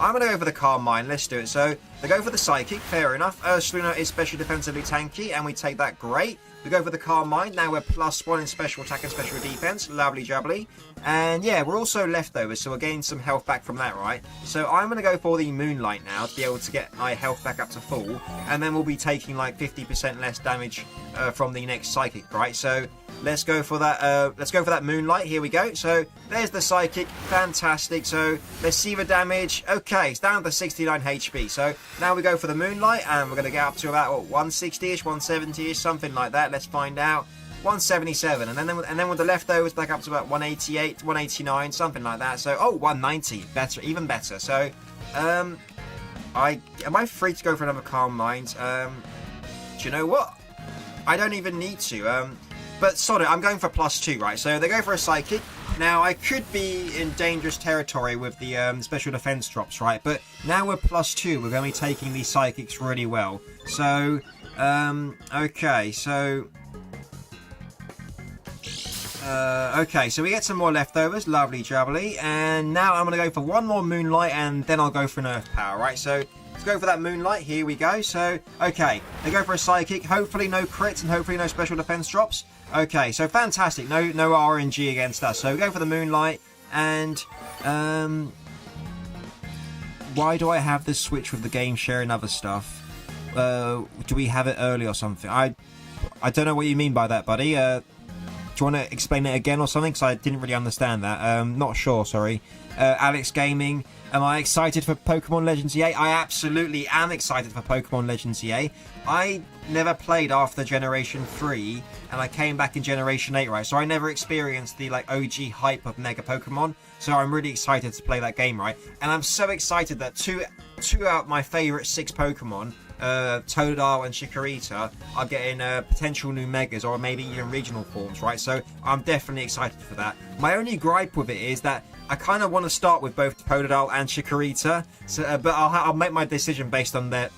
I'm going to go for the Calm Mind. Let's do it. So, they go for the Psychic. Fair enough. Ursaluna is special defensively tanky, and we take that. Great. We go for the Calm Mind. Now we're +1 in special attack and special defense. Lovely jubbly. And yeah, we're also leftovers, so we're getting some health back from that, right? So I'm going to go for the Moonlight now to be able to get my health back up to full. And then we'll be taking like 50% less damage from the next Psychic, right? So let's go for that. Let's go for that Moonlight. Here we go. So there's the Psychic. Fantastic. So let's see the damage. Okay, it's down to 69 HP. So now we go for the Moonlight, and we're going to get up to about, what, 160-ish, 170-ish, something like that. Let's find out. 177, and then with the leftovers back up to about 188, 189, something like that. So, oh, 190, better, even better. So, am I free to go for another Calm Mind? Do you know what? I don't even need to. But sod it, I'm going for +2, right? So they go for a Psychic. Now I could be in dangerous territory with the special defense drops, right? But now we're +2. We're going to be taking these Psychics really well. So, okay, so. Okay, so we get some more leftovers, lovely jubbly, and now I'm going to go for one more Moonlight, and then I'll go for an Earth Power, right? So, let's go for that Moonlight, here we go. So, okay, they go for a Psychic, hopefully no crits, and hopefully no special defense drops. Okay, so fantastic, no RNG against us. So, we go for the Moonlight, and, why do I have this switch with the game share and other stuff? Do we have it early or something? I don't know what you mean by that, buddy. Do you want to explain it again or something? Because I didn't really understand that. Not sure, sorry. Alex Gaming, am I excited for Pokemon Legends EA? I absolutely am excited for Pokemon Legends EA. I never played after Generation 3, and I came back in Generation 8, right? So I never experienced the like OG hype of Mega Pokemon. So I'm really excited to play that game, right? And I'm so excited that two out of my favourite 6 Pokemon, Totodile and Chikorita, are getting potential new Megas or maybe even regional forms, right? So I'm definitely excited for that. My only gripe with it is that I kind of want to start with both Totodile and Chikorita, so, but I'll make my decision based on their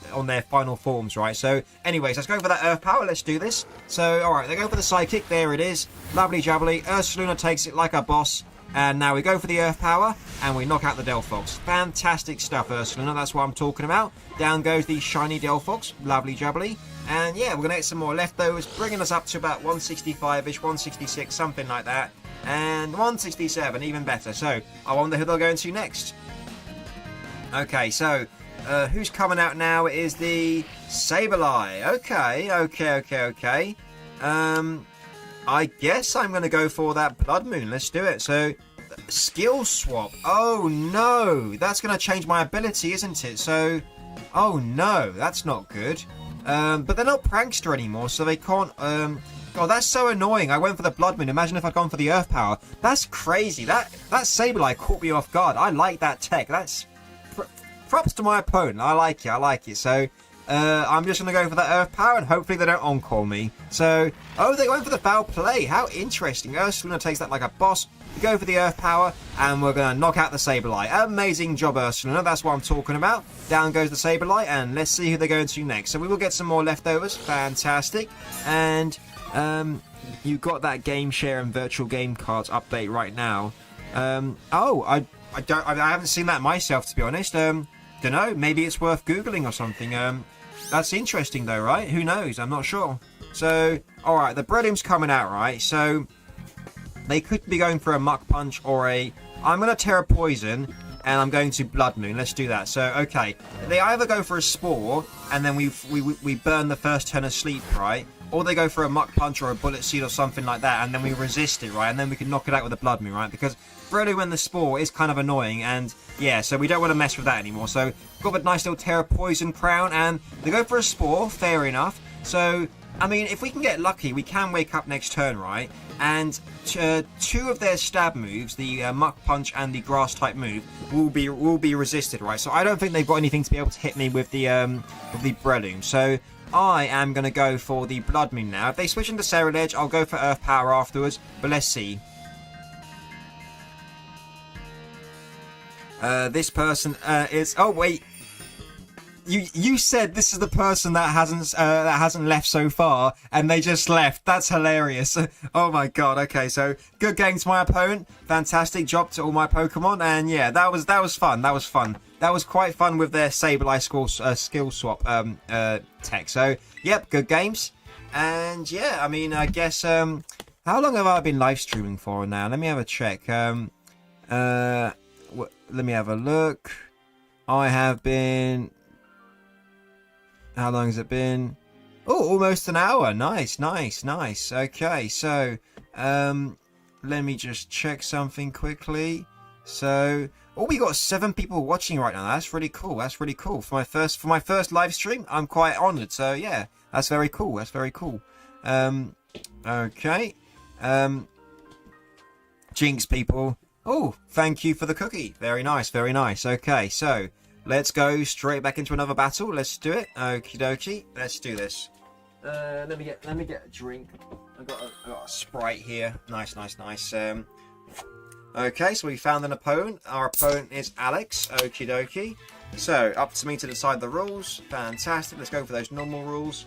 final forms, right? So, anyways, let's go for that Earth Power. Let's do this. So, all right, they go for the Psychic. There it is. Lovely jubbly. Ursaluna takes it like a boss. And now we go for the Earth Power, and we knock out the Delphox. Fantastic stuff, Ursaluna. That's what I'm talking about. Down goes the shiny Delphox. Lovely jubbly. And yeah, we're going to get some more leftovers, bringing us up to about 165-ish, 166, something like that. And 167, even better. So, I wonder who they'll go into next. Okay, so, who's coming out now is the Sableye. Okay. I guess I'm going to go for that Blood Moon. Let's do it. So, skill swap. Oh, no. That's going to change my ability, isn't it? So, oh, no. That's not good. But they're not Prankster anymore, so they can't... God, that's so annoying. I went for the Blood Moon. Imagine if I'd gone for the Earth Power. That's crazy. That Sableye caught me off guard. I like that tech. That's... props to my opponent. I like it. So, I'm just going to go for that Earth Power, and hopefully they don't encore me. So, oh, they went for the Foul Play. How interesting. Ursaluna takes that like a boss. We go for the Earth Power, and we're going to knock out the Sableye. Amazing job, Ursaluna. That's what I'm talking about. Down goes the Sableye, and let's see who they're going to next. So we will get some more leftovers. Fantastic. And... you got that game share and virtual game cards update right now. I haven't seen that myself, to be honest. Don't know, maybe it's worth googling or something. That's interesting though, right? Who knows? I'm not sure. So, all right, the Breadum's coming out, right? So they could be going for a Muck Punch or a... I'm going to Terra Poison, and I'm going to Blood Moon. Let's do that. So, okay, they either go for a Spore, and then we burn the first turn of sleep, right? Or they go for a Muck Punch or a Bullet Seed or something like that, and then we resist it, right? And then we can knock it out with a Blood Moon, right? Because Breloom and the Spore is kind of annoying, and yeah, so we don't want to mess with that anymore. So, got a nice little Terra Poison Crown, and they go for a Spore, fair enough. So, I mean, if we can get lucky, we can wake up next turn, right? And two of their stab moves, the Muck Punch and the Grass type move, will be resisted, right? So I don't think they've got anything to be able to hit me with the Breloom. So I am going to go for the Blood Moon now. If they switch into Ceruledge, I'll go for Earth Power afterwards. But let's see. This person is... Oh, wait. You said this is the person that hasn't left so far, and they just left. That's hilarious. Oh my god. Okay, so good game to my opponent. Fantastic job to all my Pokemon, and yeah, that was fun. That was fun. That was quite fun with their Sableye skill swap tech. So yep, good games. And yeah, I mean, I guess how long have I been live streaming for now? Let me have a check. Let me have a look. I have been... How long has it been? Oh, almost an hour. Nice. Okay, so let me just check something quickly. So, oh, we got 7 people watching right now. That's really cool. For my first live stream, I'm quite honoured. So yeah, that's very cool. Okay. Jinx, people. Oh, thank you for the cookie. Very nice. Okay, so let's go straight back into another battle. Let's do it. Okie dokie. Let's do this. Let me get a drink. I've got a Sprite here. Nice. Okay, so we found an opponent. Our opponent is Alex. Okie dokie. So, up to me to decide the rules. Fantastic. Let's go for those normal rules.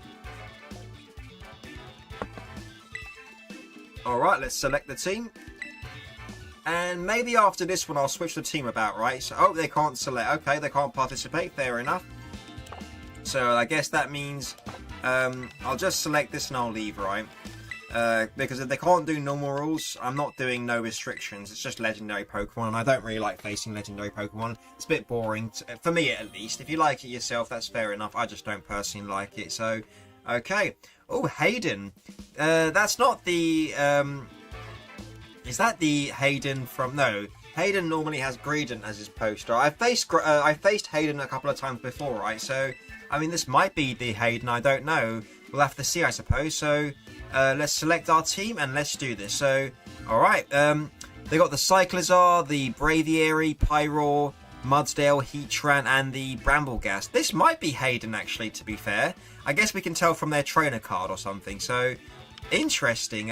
Alright, let's select the team. And maybe after this one I'll switch the team about, right? So, oh, they can't select. Okay, they can't participate. Fair enough. So I guess that means I'll just select this and I'll leave, right? Because if they can't do normal rules, I'm not doing no restrictions. It's just legendary Pokemon, and I don't really like facing legendary Pokemon. It's a bit boring, for me at least. If you like it yourself, that's fair enough. I just don't personally like it. So, okay. Oh, Hayden. That's not the... Is that the Hayden from... No, Hayden normally has Greedent as his poster. I faced Hayden a couple of times before, right? So, I mean, this might be the Hayden, I don't know. We'll have to see, I suppose. So, let's select our team and let's do this. So, alright. They got the Cyclizar, the Braviary, Pyroar, Mudsdale, Heatran, and the Brambleghast. This might be Hayden, actually, to be fair. I guess we can tell from their trainer card or something. So, interesting.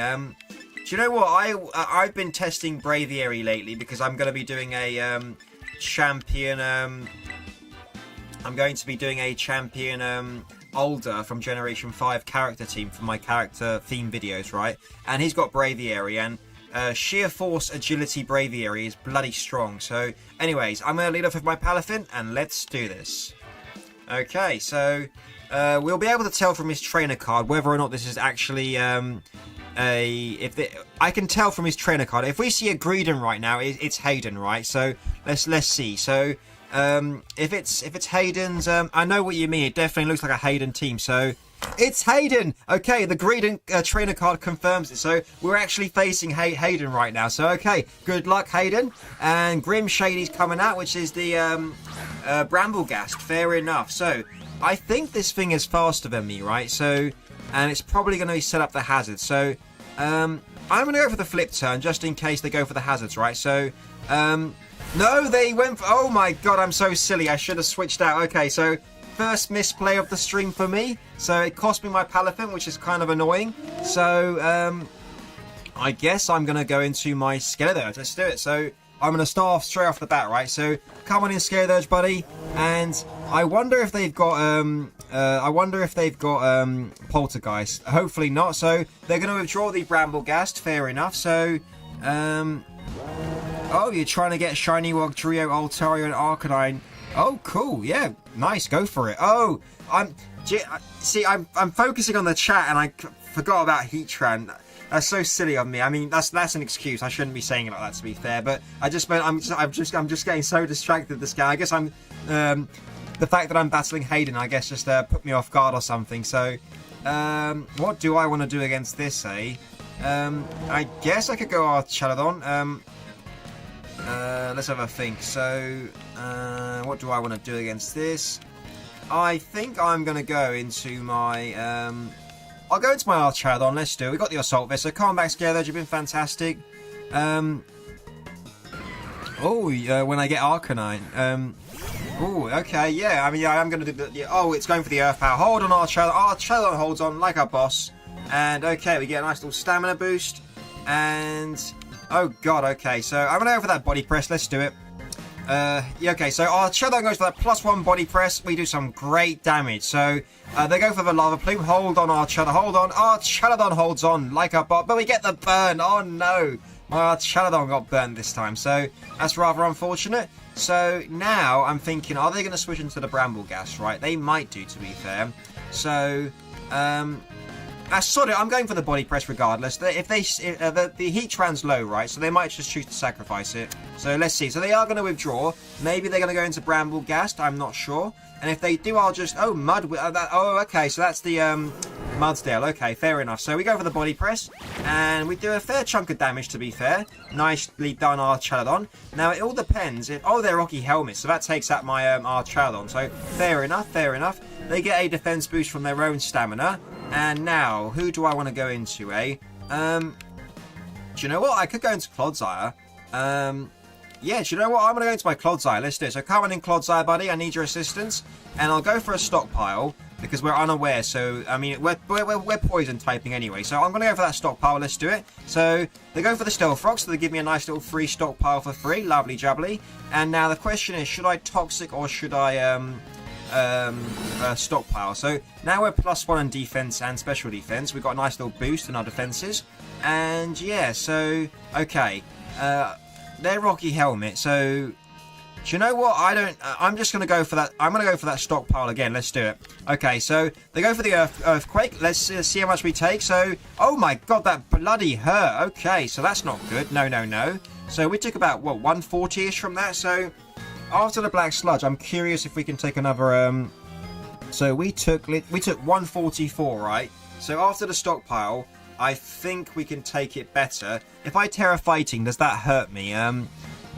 Do you know what? I've been testing Braviary lately because I'm going to be doing a champion. I'm going to be doing a champion older from Generation 5 character team for my character theme videos, right? And he's got Braviary, and sheer force agility Braviary is bloody strong. So, anyways, I'm going to lead off with my Palafin, and let's do this. Okay, so we'll be able to tell from his trainer card whether or not this is actually I can tell from his trainer card. If we see a Greedon right now, it's Hayden, right? So let's see. So if it's Hayden's, I know what you mean. It definitely looks like a Hayden team. So it's Hayden. Okay, the Greedon trainer card confirms it. So we're actually facing Hayden right now. So okay, good luck, Hayden. And Grim Shady's coming out, which is the Bramblegast. Fair enough. So I think this thing is faster than me, right? So, and it's probably going to set up the hazard. So I'm going to go for the flip turn just in case they go for the hazards, right? So no, they went for, oh my god, I'm so silly. I should have switched out. Okay, so first misplay of the stream for me. So it cost me my Palafin, which is kind of annoying. So I guess I'm going to go into my Skeleturge. Let's do it. So I'm going to start off straight off the bat, right? So come on in, Skeleturge, buddy. And I wonder if they've got Poltergeist. Hopefully not. So they're going to withdraw the Bramblegast. Fair enough. So oh, you're trying to get Shiny Wugtrio, Altaria, and Arcanine. Oh, cool. Yeah, nice. Go for it. Oh, I'm focusing on the chat and I forgot about Heatran. That's so silly of me. I mean, that's an excuse. I shouldn't be saying it like that, to be fair. But I'm just getting so distracted this guy. I guess I'm the fact that I'm battling Hayden, I guess, just put me off guard or something. So what do I want to do against this? I guess I could go Archaladon. Let's have a think. So what do I want to do against this? I think I'm going to go into my I'll go into my Archaladon. Let's do it. We got the Assault Vest. So come on back, Skeleturge. You've been fantastic. When I get Arcanine. Oh, okay. Yeah, I mean, yeah, I'm going to do the... Oh, it's going for the Earth Power. Hold on, Archaladon. Archaladon holds on like our boss. And, okay, we get a nice little stamina boost. And... Oh, God, okay. So I'm going to go for that Body Press. Let's do it. Yeah, okay, so Archaladon goes for that +1 Body Press. We do some great damage. So they go for the Lava Plume. Hold on, Archaladon. Hold on. Archaladon holds on like a bot. But we get the burn. Oh, no. My Archaladon got burned this time. So that's rather unfortunate. So now I'm thinking, are they going to switch into the Bramblegast, right? They might do, to be fair. So, sorry, I'm going for the Body Press regardless. The Heatran's low, right? So they might just choose to sacrifice it. So let's see. So they are going to withdraw. Maybe they're going to go into Bramblegast. I'm not sure. And if they do, I'll just... Oh, Mud... oh, okay. So that's the Mudsdale. Okay, fair enough. So we go for the Body Press. And we do a fair chunk of damage, to be fair. Nicely done, Archaladon. Now, it all depends. Oh, they're Rocky Helmets. So that takes out my Archaladon. So fair enough, fair enough. They get a defense boost from their own stamina. And now, who do I want to go into, Do you know what? I could go into Clodsire. Yeah, do you know what? I'm going to go into my Clodsire. Let's do it. So come on in, Clodsire, buddy. I need your assistance. And I'll go for a stockpile because we're unaware. So, I mean, we're poison typing anyway. So I'm going to go for that stockpile. Let's do it. So they go for the Stealth Rock. So they give me a nice little free stockpile for free. Lovely jubbly. And now the question is, should I Toxic or should I... stockpile. So now we're +1 in defense and special defense. We've got a nice little boost in our defenses. And yeah, so okay. They're Rocky Helmet. So do you know what? I'm just gonna go for that. I'm gonna go for that stockpile again. Let's do it. Okay, so they go for the Earthquake. Let's see how much we take. So oh my god, that bloody hurt. Okay, so that's not good. No. So we took about what 140ish from that. So after the Black Sludge, I'm curious if we can take another. So we took 144, right? So after the stockpile, I think we can take it better. If I Terra Fighting, does that hurt me?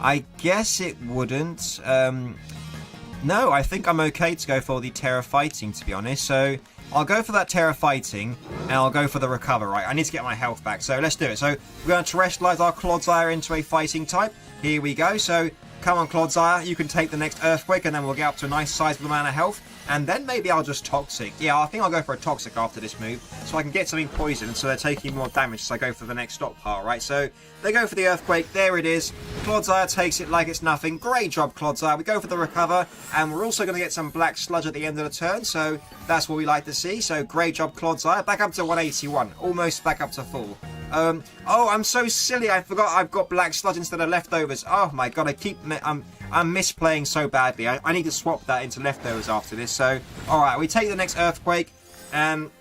I guess it wouldn't. No, I think I'm okay to go for the Terra Fighting, to be honest. So I'll go for that Terra Fighting, and I'll go for the Recover, right? I need to get my health back, so let's do it. So we're going to Terrestrialize our Clodsire into a Fighting type. Here we go. So Come on, Clodsire, you can take the next Earthquake, and then we'll get up to a nice sizable amount of health. And then maybe I'll just Toxic. Yeah, I think I'll go for a Toxic after this move, so I can get something poisoned, so they're taking more damage as I go for the next stockpile, right? So they go for the Earthquake. There it is. Clodsire takes it like it's nothing. Great job, Clodsire. We go for the Recover, and we're also going to get some Black Sludge at the end of the turn, so that's what we like to see. So great job, Clodsire. Back up to 181. Almost back up to full. Oh, I'm so silly. I forgot I've got Black Sludge instead of Leftovers. Oh my god, I'm misplaying so badly. I need to swap that into Leftovers after this. So, alright, we take the next Earthquake, and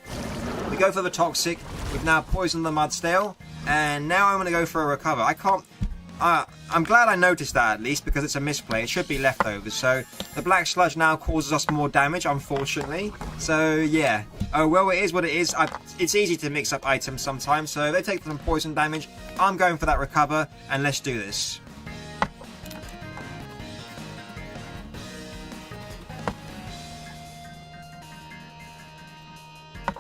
we go for the Toxic. We've now poisoned the Mudsdale, and now I'm going to go for a Recover. I'm glad I noticed that at least, because it's a misplay. It should be Leftovers. So, the Black Sludge now causes us more damage, unfortunately. So, yeah. Oh, well, it is what it is. It's easy to mix up items sometimes, so they take some poison damage. I'm going for that Recover, and let's do this.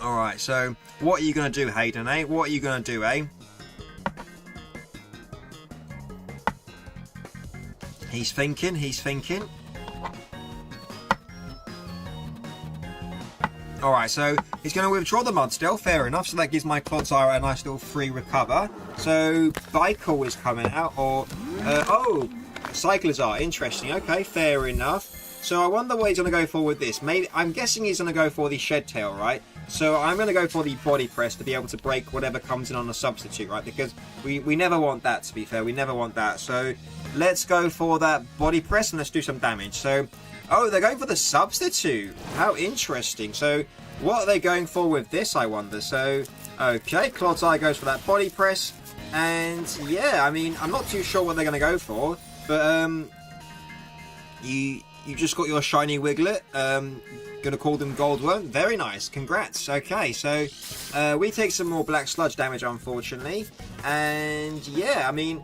Alright, so what are you going to do, Hayden, eh? What are you going to do, eh? He's thinking, he's thinking. Alright, so he's going to withdraw the Mudsdale, fair enough, so that gives my Clodsire a nice little free Recover. So, Bicol is coming out, or, oh, Cyclizar, interesting, okay, fair enough. So I wonder what he's going to go for with this. Maybe I'm guessing he's going to go for the Shed Tail, right? So I'm going to go for the Body Press to be able to break whatever comes in on the substitute, right? Because we never want that, to be fair. We never want that. So let's go for that Body Press and let's do some damage. So, oh, they're going for the substitute. How interesting. So what are they going for with this, I wonder? So, okay, Clodsire goes for that Body Press. And yeah, I mean, I'm not too sure what they're going to go for. But you just got your shiny Wiglet. Gonna call them Goldworm. Very nice. Congrats. Okay, so we take some more Black Sludge damage, unfortunately. And yeah, I mean,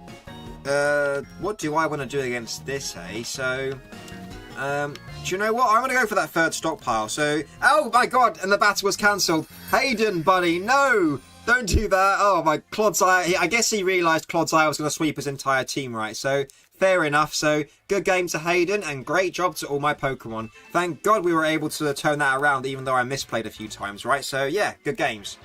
what do I want to do against this, eh? So, do you know what? I'm gonna go for that third stockpile. So, oh my god, and the battle was cancelled. Hayden, buddy, no! Don't do that. Oh, my Clodsire. I guess he realised Clodsire was going to sweep his entire team, right? So, fair enough. So, good game to Hayden, and great job to all my Pokemon. Thank God we were able to turn that around, even though I misplayed a few times, right? So, yeah, good games.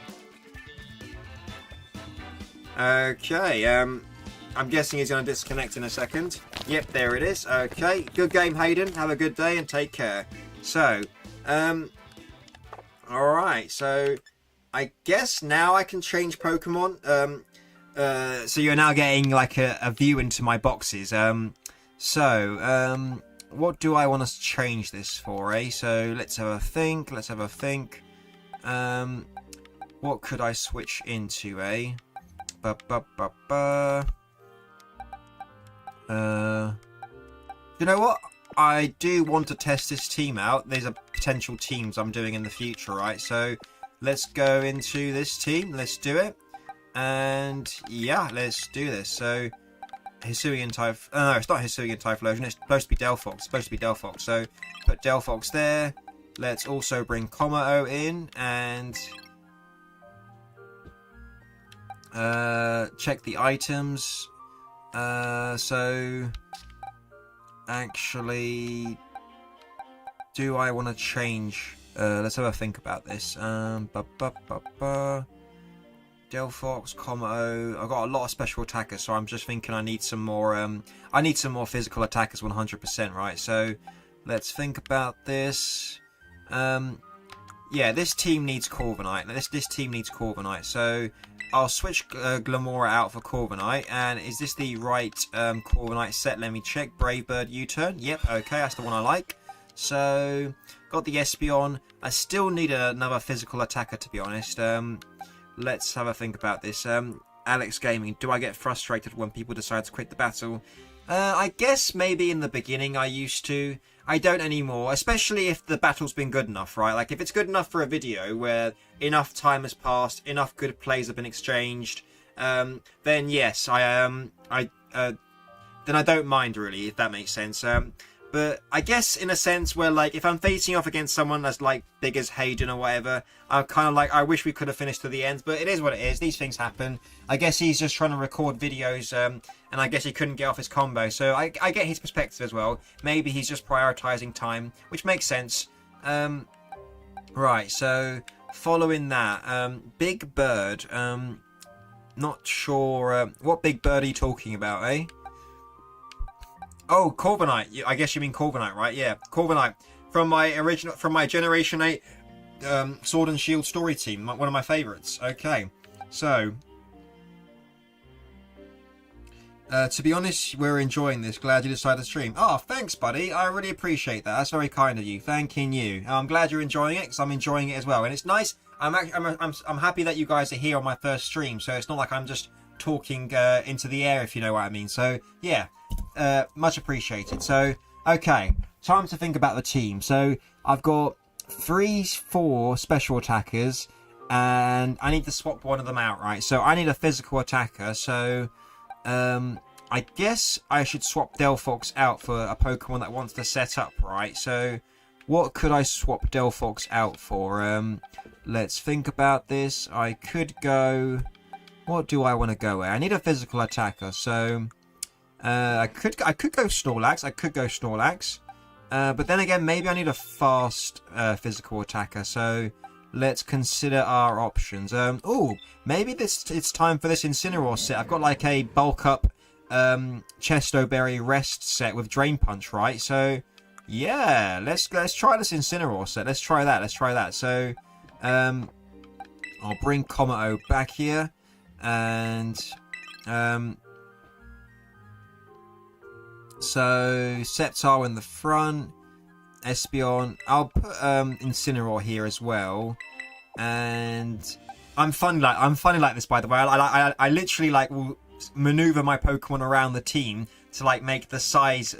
Okay, I'm guessing he's going to disconnect in a second. Yep, there it is. Okay, good game, Hayden. Have a good day, and take care. So, alright, so I guess now I can change Pokemon. So you're now getting like a view into my boxes. What do I want to change this for, eh? So let's have a think. What could I switch into, eh? You know what? I do want to test this team out. These are potential teams I'm doing in the future, right? So let's go into this team. Let's do it. And yeah, let's do this. So Hisuian no, it's not Hisuian Typhlosion. It's supposed to be Delphox. So put Delphox there. Let's also bring Kommo in and check the items. So actually, do I want to change? Let's have a think about this. Delphox, Kommo. I've got a lot of special attackers, so I'm just thinking I need some more. I need some more physical attackers, 100%, right? So let's think about this. Yeah, this team needs Corviknight. This team needs Corviknight. So I'll switch Glamora out for Corviknight. And is this the right Corviknight set? Let me check. Brave Bird U-turn. Yep. Okay, that's the one I like. So got the Espeon. I still need another physical attacker, to be honest. Let's have a think about this. Alex Gaming, do I get frustrated when people decide to quit the battle? I guess maybe in the beginning I used to. I don't anymore, especially if the battle's been good enough, right? Like if it's good enough for a video where enough time has passed, enough good plays have been exchanged, then yes, then I don't mind really, if that makes sense. But I guess in a sense where, like, if I'm facing off against someone that's, like, big as Hayden or whatever, I'm kind of like, I wish we could have finished to the end. But it is what it is. These things happen. I guess he's just trying to record videos, and I guess he couldn't get off his combo. So I get his perspective as well. Maybe he's just prioritizing time, which makes sense. Right, so following that, Big Bird. Not sure. What Big Bird are you talking about, eh? Oh, Corviknight. I guess you mean Corviknight, right? Yeah, Corviknight from my Generation 8 Sword and Shield story team, one of my favourites. Okay, so to be honest, we're enjoying this. Glad you decided to stream. Oh, thanks, buddy. I really appreciate that. That's very kind of you. Thanking you. I'm glad you're enjoying it because I'm enjoying it as well, and it's nice. I'm happy that you guys are here on my first stream, so it's not like I'm just talking into the air, if you know what I mean. So yeah. Much appreciated. So, okay, time to think about the team. So, I've got 4 special attackers, and I need to swap one of them out, right? So, I need a physical attacker. So, I guess I should swap Delphox out for a Pokemon that wants to set up, right? So, what could I swap Delphox out for? Let's think about this. I could go... What do I want to go with? I need a physical attacker, so... I could go Snorlax. But then again, maybe I need a fast physical attacker. So let's consider our options. Oh, maybe it's time for this Incineroar set. I've got like a bulk up Chesto Berry rest set with Drain Punch, right? So yeah, let's try this Incineroar set. Let's try that. So I'll bring Kommo back here, and so Sceptile in the front, Espeon. I'll put Incineroar here as well, and I'm funny like this, by the way. I literally like will maneuver my Pokemon around the team to like make the size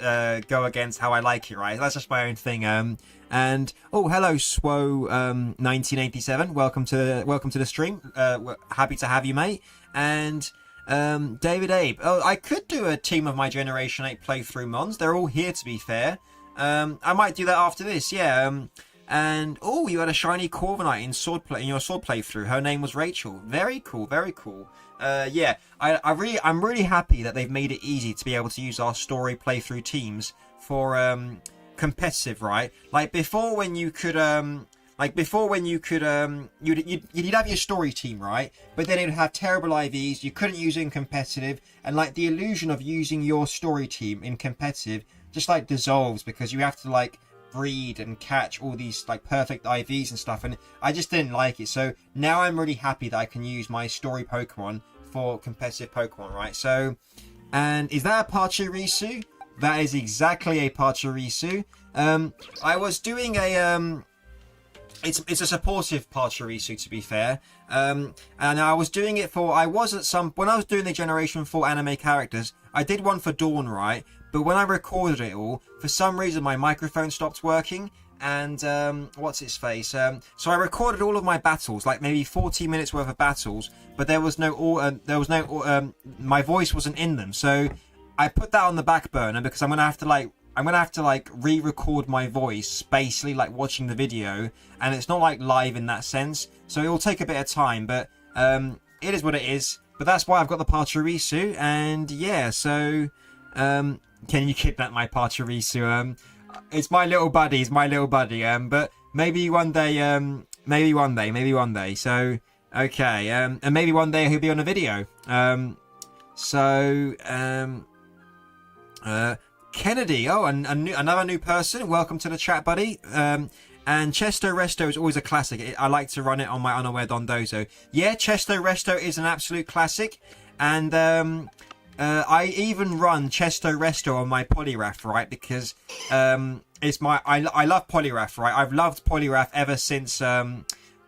go against how I like it, right? That's just my own thing. And oh, hello, Swo 1987. Welcome to the stream. Happy to have you, mate. And David Abe. Oh, I could do a team of my Generation 8 playthrough mons. They're all here, to be fair. I might do that after this, yeah. And oh, you had a shiny Corviknight in your sword playthrough. Her name was Rachel. Very cool, very cool. Yeah, I'm really happy that they've made it easy to be able to use our story playthrough teams for competitive, right? Like before, when you could you'd have your story team, right? But then it would have terrible IVs. You couldn't use it in competitive, and like the illusion of using your story team in competitive just like dissolves because you have to like breed and catch all these like perfect IVs and stuff, and I just didn't like it. So now I'm really happy that I can use my story Pokemon for competitive Pokemon, right? So, and is that a Pachirisu? That is exactly a Pachirisu. I was doing a it's a supportive Pachirisu, to be fair. And I was doing it for when I was doing the Generation 4 anime characters, I did one for Dawn, right? But when I recorded it all, for some reason my microphone stopped working, and what's its face? So I recorded all of my battles, like maybe 40 minutes worth of battles, but my voice wasn't in them. So I put that on the back burner because I'm gonna have to re-record my voice, basically like watching the video, and it's not like live in that sense, so it will take a bit of time, but it is what it is. But that's why I've got the Pachirisu, and yeah, so can you kidnap my Pachirisu? It's my little buddy, but maybe one day, so okay, and maybe one day he'll be on a video. Kennedy, oh, another new person. Welcome to the chat, buddy. And Chesto Resto is always a classic. I like to run it on my Unaware Dondozo. Yeah, Chesto Resto is an absolute classic. And I even run Chesto Resto on my Poliwrath, right? Because I love Poliwrath, right? I've loved Poliwrath ever since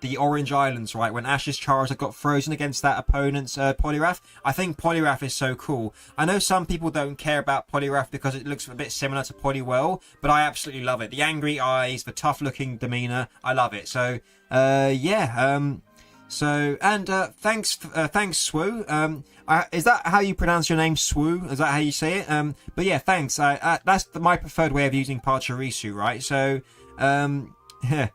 the Orange Islands, right? When Ash's Charizard got frozen against that opponent's Poliwrath. I think Poliwrath is so cool. I know some people don't care about Poliwrath because it looks a bit similar to Poliwhirl, but I absolutely love it. The angry eyes, the tough-looking demeanor, I love it. So, yeah. So, and thanks, Swoo. Is that how you pronounce your name, Swoo? Is that how you say it? But yeah, thanks. That's my preferred way of using Pachirisu, right? So, yeah,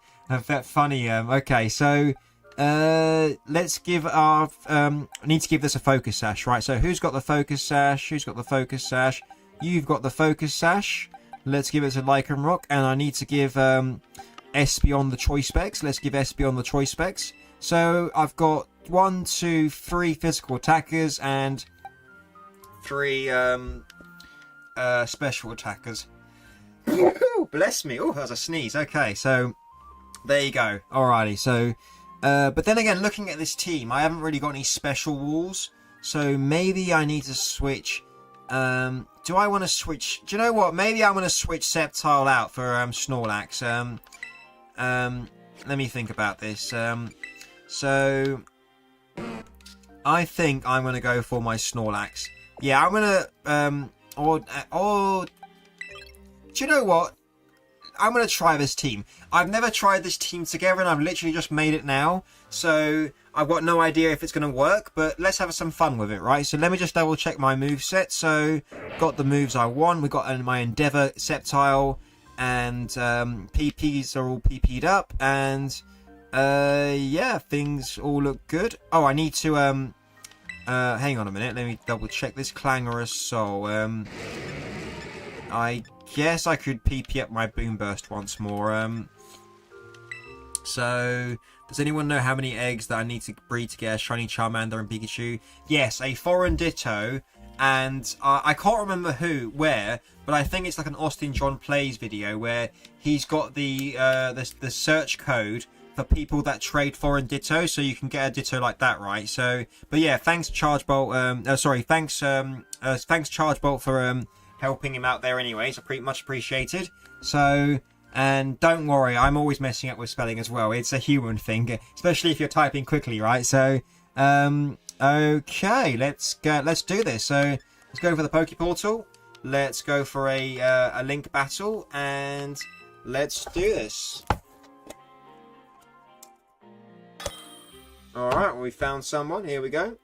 funny. Okay, so let's give our. I need to give this a focus sash, right? So, who's got the focus sash? Who's got the focus sash? You've got the focus sash. Let's give it to Lycanroc, and I need to give Espeon the choice specs. Let's give Espeon the choice specs. So I've got 1, 2, 3 physical attackers and 3 special attackers. Bless me. Oh, that was a sneeze. Okay, so there you go. Alrighty, so but then again, looking at this team, I haven't really got any special rules, so maybe I need to switch. Do I want to switch? Do you know what? Maybe I'm going to switch Sceptile out for Snorlax. Let me think about this. So I think I'm going to go for my Snorlax. Yeah, I'm going to or do you know what? I'm going to try this team. I've never tried this team together, and I've literally just made it now. So I've got no idea if it's going to work, but let's have some fun with it, right? So let me just double check my moveset. So got the moves I want. We got my Endeavor Sceptile, and PPs are all PP'd up, and yeah, things all look good. Oh, I need to hang on a minute. Let me double check this Clangorous Soul. I guess I could PP up my Boom Burst once more. So, does anyone know how many eggs that I need to breed to get a shiny Charmander and Pikachu? Yes, a foreign Ditto, and I can't remember where, but I think it's like an Austin John Plays video where he's got the search code for people that trade foreign Ditto, so you can get a Ditto like that, right? So, but yeah, thanks Chargebolt. Thanks Chargebolt for helping him out there. Anyways, much appreciated. So. And don't worry, I'm always messing up with spelling as well. It's a human thing, especially if you're typing quickly, right? So, okay, let's do this. So, let's go for the Poke Portal. Let's go for a Link battle, and let's do this. All right, well, we found someone. Here we go.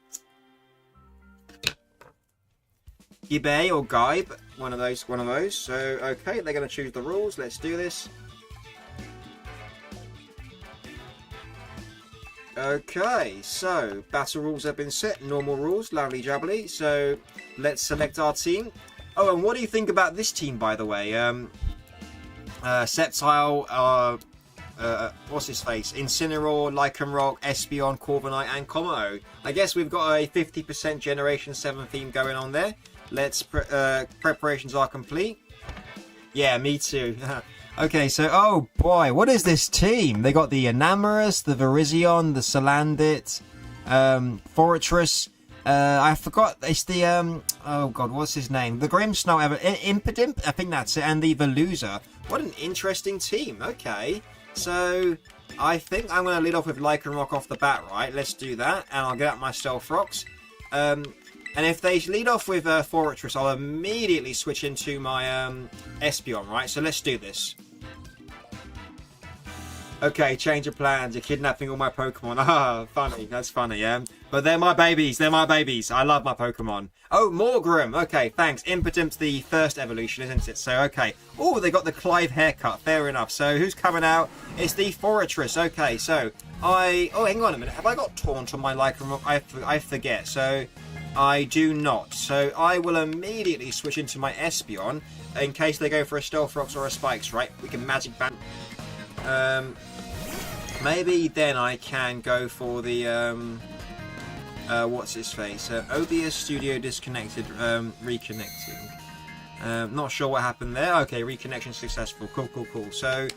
Gibe or Gibe, one of those. So, okay, they're going to choose the rules. Let's do this. Okay, so battle rules have been set. Normal rules, lovely jubbly. So, let's select our team. Oh, and what do you think about this team, by the way? Sceptile, what's his face? Incineroar, Lycanroc, Espeon, Corviknight, and Kommo. I guess we've got a 50% Generation 7 theme going on there. Let's preparations are complete. Yeah, me too. Okay, so oh boy, what is this team? They got the Enamorus, the Virizion, the Salandit, Fortress. I forgot. It's the oh god, what's his name? The Grimmsnarl, Impidimp. I think that's it, and the Veluza. What an interesting team. Okay, so I think I'm going to lead off with Lycanroc off the bat, right? Let's do that, and I'll get out my Stealth Rocks. And if they lead off with Fortress, I'll immediately switch into my Espeon, right? So let's do this. Okay, change of plans. You're kidnapping all my Pokemon. Ah, funny. That's funny, yeah. But they're my babies. They're my babies. I love my Pokemon. Oh, Morgrem. Okay, thanks. Impotimp's the first evolution, isn't it? So, okay. Oh, they got the Clive haircut. Fair enough. So, who's coming out? It's the Fortress. Okay, so oh, hang on a minute. Have I got Taunt on my Lycanroc? I forget. So, I do not. So, I will immediately switch into my Espeon in case they go for a Stealth Rocks or a Spikes, right? We can Magic Band. Maybe then I can go for the what's his face? OBS Studio disconnected, reconnecting. Not sure what happened there. Okay, reconnection successful. Cool. So,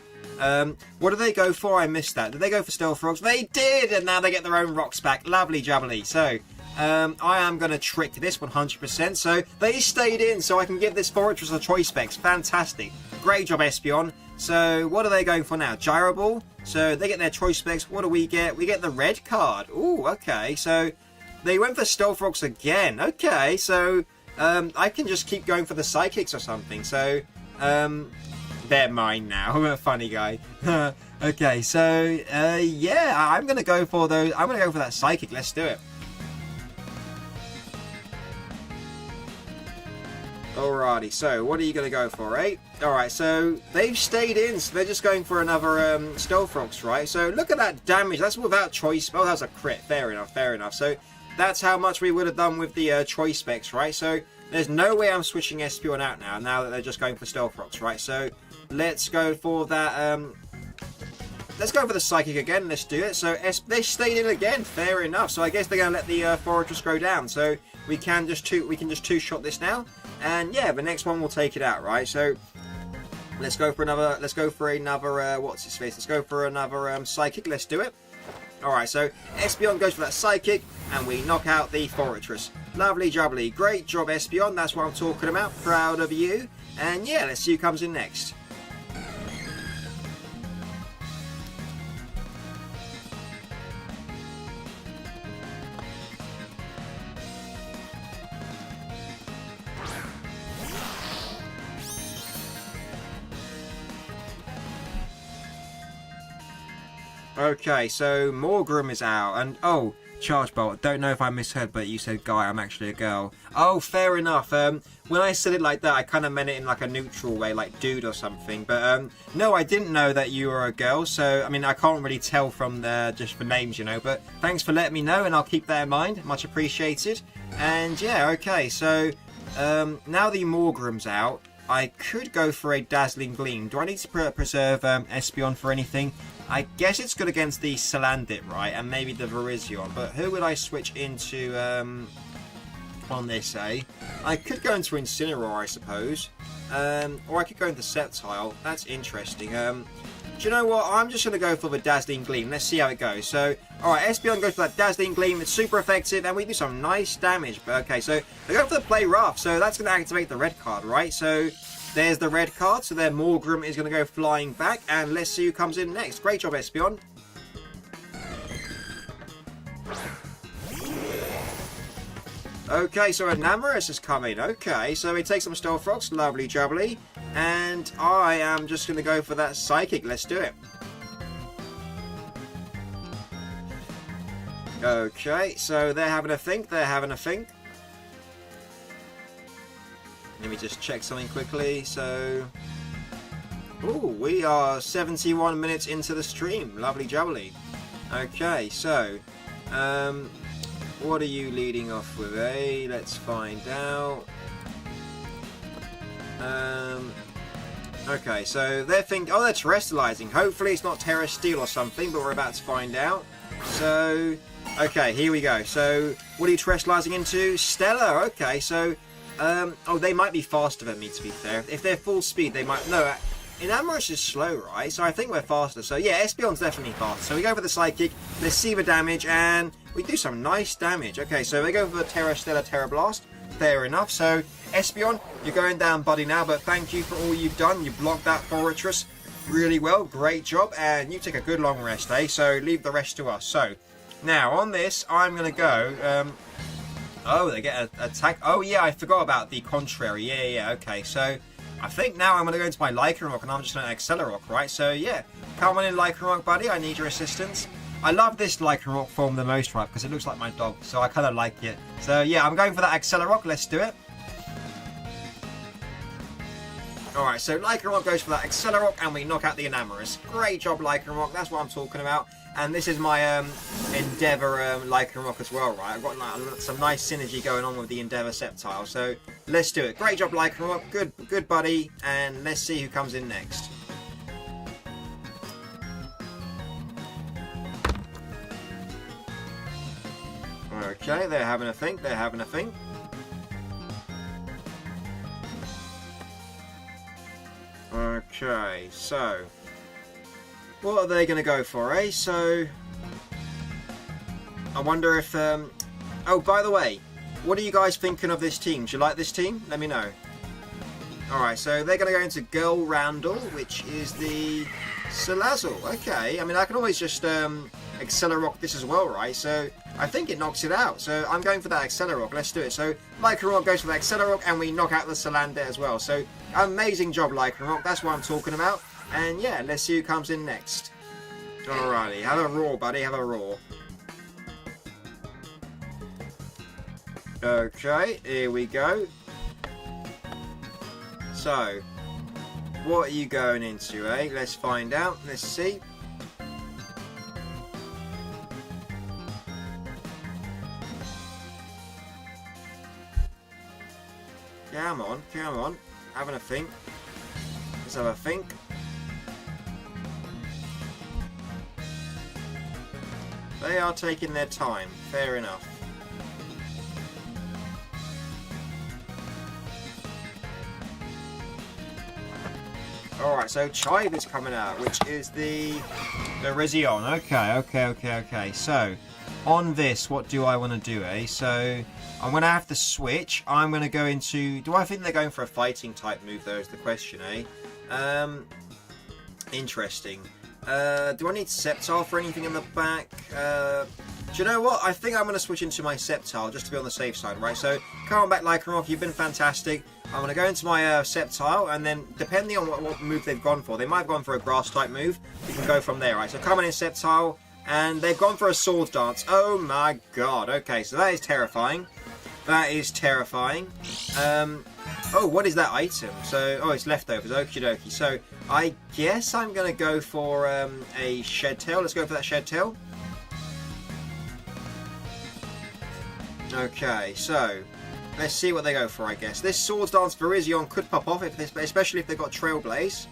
what did they go for? I missed that. Did they go for Stealth Rocks? They did, and now they get their own rocks back. Lovely jubbly. So, I am going to trick this 100%. So, they stayed in, so I can give this Fortress a choice specs. Fantastic. Great job, Espeon. So, what are they going for now? Gyro Ball. So, they get their choice specs. What do we get? We get the red card. Ooh, okay. So, they went for Stealth Rocks again. Okay, so I can just keep going for the Psychics or something. So, They're mine now. I'm a funny guy. Okay, so yeah, I'm gonna go for those. I'm gonna go for that psychic. Let's do it. Alrighty, so what are you gonna go for, eh? Alright, so they've stayed in, so they're just going for another Stealth Rocks, right? So look at that damage. That's without choice. Oh, that's a crit. Fair enough, fair enough. So that's how much we would have done with the choice specs, right? So there's no way I'm switching Espeon out now that they're just going for Stealth Rocks, right? So let's go for that. Let's go for the Psychic again. Let's do it. So they stayed in again. Fair enough. So I guess they're going to let the Forretress go down. So we can just two-shot this now. And yeah, the next one will take it out, right? So let's go for another. What's his face? Let's go for another Psychic. Let's do it. All right. So Espeon goes for that Psychic, and we knock out the Forretress. Lovely jubbly. Great job, Espeon. That's what I'm talking about. Proud of you. And yeah, let's see who comes in next. Okay, so Morgrim is out, and oh, Charge Bolt. Don't know if I misheard, but you said guy. I'm actually a girl. Oh, fair enough. When I said it like that, I kind of meant it in like a neutral way, like dude or something. But no, I didn't know that you were a girl. So I mean, I can't really tell from just the names, you know. But thanks for letting me know, and I'll keep that in mind. Much appreciated. And yeah, okay. So now the Morgrim's out, I could go for a Dazzling Gleam. Do I need to preserve Espeon for anything? I guess it's good against the Salandit, right? And maybe the Virizion. But who would I switch into on this, eh? I could go into Incineroar, I suppose. Or I could go into Sceptile. That's interesting. Do you know what? I'm just going to go for the Dazzling Gleam. Let's see how it goes. So, alright, Espeon goes for that Dazzling Gleam. It's super effective, and we do some nice damage. But okay, so they go for the Play Rough. So that's going to activate the red card, right? So there's the red card. So their Morgrim is going to go flying back. And let's see who comes in next. Great job, Espeon. Okay, so Enamorus is coming. Okay, so we take some Stealth Rocks. Lovely jubbly. And I am just going to go for that Psychic. Let's do it. Okay, so they're having a think. Let me just check something quickly. So, ooh, we are 71 minutes into the stream. Lovely jubbly. Okay, so, what are you leading off with, eh? Let's find out. Okay, so they're thinking, oh, they're terrestrializing. Hopefully it's not Terra Steel or something, but we're about to find out. So, okay, here we go. So, what are you terrestrializing into? Stellar, okay, so, oh, they might be faster than me, to be fair. If they're full speed, they might, no, Enamorus is slow, right? So I think we're faster. So yeah, Espeon's definitely faster. So we go for the Psychic, let's see the damage, and we do some nice damage. Okay, so they go for the Terra Stellar Terra Blast. Fair enough. So Espeon, you're going down, buddy, now, but thank you for all you've done. You blocked that Forretress really well. Great job. And you take a good long rest, eh? So leave the rest to us. So now on this, I'm going to go... oh, they get an attack. Oh, yeah, I forgot about the Contrary. Yeah, okay. So I think now I'm going to go into my Lycanroc, and I'm just going to Accelerock, right? So yeah, come on in, Lycanroc, buddy. I need your assistance. I love this Lycanroc form the most, right? Because it looks like my dog, so I kind of like it. So yeah, I'm going for that Accelerock. Let's do it. Alright, so Lycanroc goes for that Accelerock, and we knock out the Enamorus. Great job, Lycanroc. That's what I'm talking about. And this is my Endeavour Lycanroc as well, right? I've got like, some nice synergy going on with the Endeavour Sceptile. So let's do it. Great job, Lycanroc. Good buddy. And let's see who comes in next. Okay, they're having a think. Okay, so what are they going to go for, eh? So I wonder if... oh, by the way, what are you guys thinking of this team? Do you like this team? Let me know. Alright, so they're going to go into Girl Randall, which is the Salazzle. Okay, I mean, I can always just Accelerock this as well, right? So I think it knocks it out. So I'm going for that Accelerock. Let's do it. So Lycanroc goes for the Accelerock, and we knock out the Salandit as well. So amazing job, Lycanroc. That's what I'm talking about. And yeah, let's see who comes in next. Alrighty, have a roar, buddy. Have a roar. Okay, here we go. So, what are you going into, eh? Let's find out. Let's see. Come on, come on. Having a think. Let's have a think. They are taking their time. Fair enough. Alright, so Chive is coming out, which is the Rizion. Okay. So, on this, what do I want to do, eh? So, I'm going to have to switch. I'm going to go into... Do I think they're going for a fighting type move, though, is the question, eh? Interesting. Do I need Sceptile for anything in the back? Do you know what? I think I'm going to switch into my Sceptile just to be on the safe side, right? So, come on back, Lycanroc. You've been fantastic. I'm going to go into my Sceptile, and then depending on what move they've gone for, they might have gone for a grass type move. We can go from there, right? So, come on in Sceptile, and they've gone for a Swords Dance. Oh my god. Okay, so that is terrifying. That is terrifying. Oh, what is that item? So, oh, it's leftovers. Okie dokie. So, I guess I'm going to go for a Shed Tail. Let's go for that Shed Tail. Okay, so let's see what they go for, I guess. This Swords Dance Virizion could pop off, especially if they've got Trailblaze.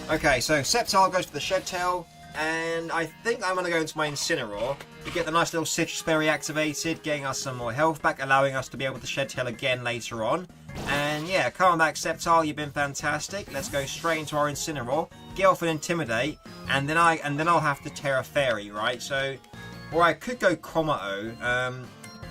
Okay, so Sceptile goes for the Shed Tail, and I think I'm going to go into my Incineroar to get the nice little Citrus Berry activated, getting us some more health back, allowing us to be able to Shed Tail again later on. And yeah, come on back, Sceptile, you've been fantastic. Let's go straight into our Incineroar, get off an Intimidate, and then I'll have to Terra Fairy, right? So, or I could go Kommo-o.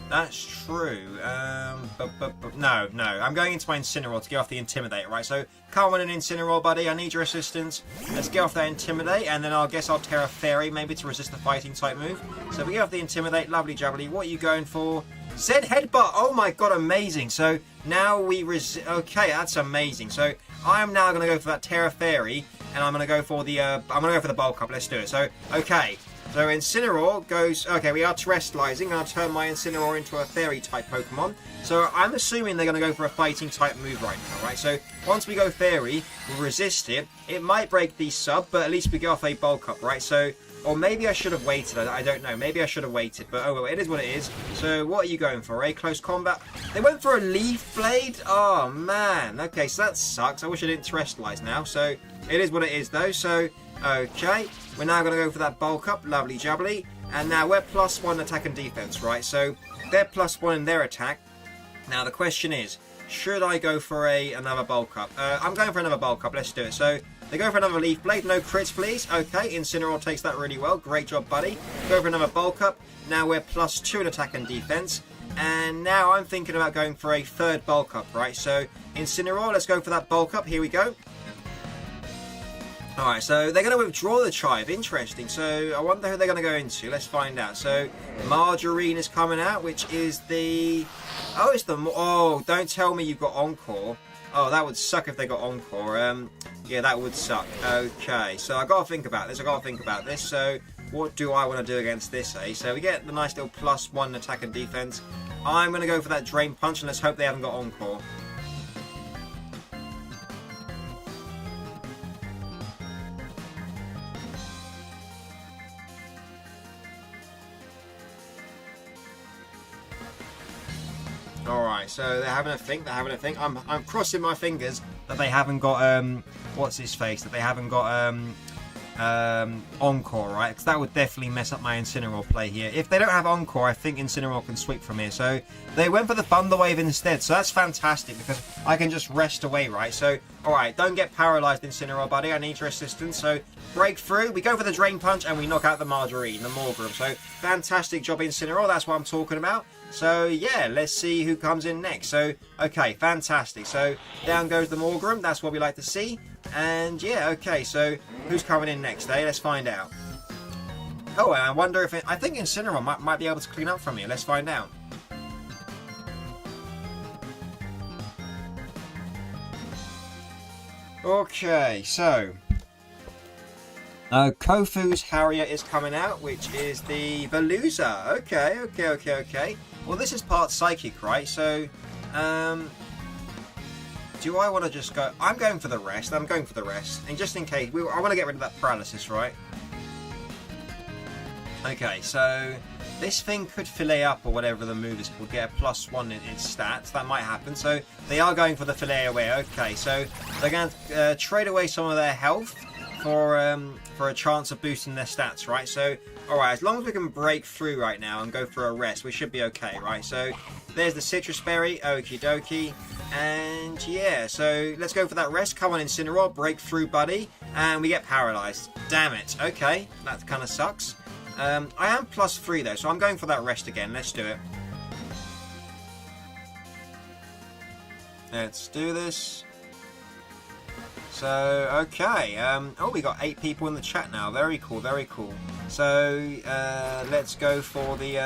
That's true. No. I'm going into my Incineroar to get off the Intimidate, right? So, come on an Incineroar, buddy. I need your assistance. Let's get off that Intimidate, and then I guess I'll Terra Fairy, maybe to resist the fighting type move. So, we get off the Intimidate. Lovely jubbly. What are you going for? Zed Headbutt. Oh my god, amazing. So, now we okay, that's amazing. So, I'm now going to go for that Terra Fairy, and I'm going to go for the Bulk Up. Let's do it. So, okay. So Incineroar goes... Okay, we are Terrestrializing. I'll turn my Incineroar into a Fairy-type Pokemon. So I'm assuming they're going to go for a Fighting-type move right now, right? So once we go Fairy, we'll resist it. It might break the sub, but at least we get off a Bulk Up, right? So... Or maybe I should have waited. I don't know. Maybe I should have waited. But oh well, it is what it is. So what are you going for, eh? Close combat? They went for a Leaf Blade? Oh, man. Okay, so that sucks. I wish I didn't Terrestrialize now. So it is what it is, though. So, okay. We're now going to go for that Bulk Up. Lovely jubbly. And now we're +1 attack and defense, right? So they're +1 in their attack. Now the question is, should I go for another Bulk Up? I'm going for another Bulk Up. Let's do it. So they go for another Leaf Blade. No crits, please. Okay, Incineroar takes that really well. Great job, buddy. Go for another Bulk Up. Now we're +2 in attack and defense. And now I'm thinking about going for a third Bulk Up, right? So Incineroar, let's go for that Bulk Up. Here we go. Alright, so they're going to withdraw the Chive. Interesting. So I wonder who they're going to go into. Let's find out. So Margarine is coming out, which is the... Oh, it's the... Oh, don't tell me you've got Encore. Oh, that would suck if they got Encore. Yeah, that would suck. Okay, so I got to think about this. So what do I want to do against this, eh? So we get the nice little +1 attack and defense. I'm going to go for that Drain Punch, and let's hope they haven't got Encore. Alright, so they're having a think, I'm crossing my fingers that they haven't got, what's his face, that they haven't got, Encore, right? Because that would definitely mess up my Incineroar play here. If they don't have Encore, I think Incineroar can sweep from here. So they went for the Thunder Wave instead, so that's fantastic because I can just rest away, right? So, alright, don't get paralyzed, Incineroar, buddy. I need your assistance. So, break through. We go for the Drain Punch and we knock out the Margarine, the Morgrem. So, fantastic job, Incineroar. That's what I'm talking about. So, yeah, let's see who comes in next. So, okay, fantastic. So, down goes the Morgrem. That's what we like to see. And yeah, okay, so who's coming in next, eh? Let's find out. Oh, and I wonder if I think Incineroar might be able to clean up from here. Let's find out. Okay, so Kofu's Harrier is coming out, which is the Veluza. Okay. Well, this is part Psychic, right? So, do I want to just go... I'm going for the rest. And just in case... I want to get rid of that paralysis, right? Okay, so... This thing could fillet up, or whatever the move is called, get a +1 in its stats. That might happen. So, they are going for the fillet away. Okay, so they're going to trade away some of their health for a chance of boosting their stats, right? So, alright, as long as we can break through right now and go for a rest, we should be okay, right? So, there's the Citrus Berry. Okie dokie. And yeah, so let's go for that rest. Come on, Incineroar, break through, buddy. And we get paralyzed. Damn it. Okay, that kind of sucks. I am +3 though, so I'm going for that rest again. Let's do it. Let's do this. So, okay. Oh, we got 8 people in the chat now. Very cool, very cool. So, let's go for the...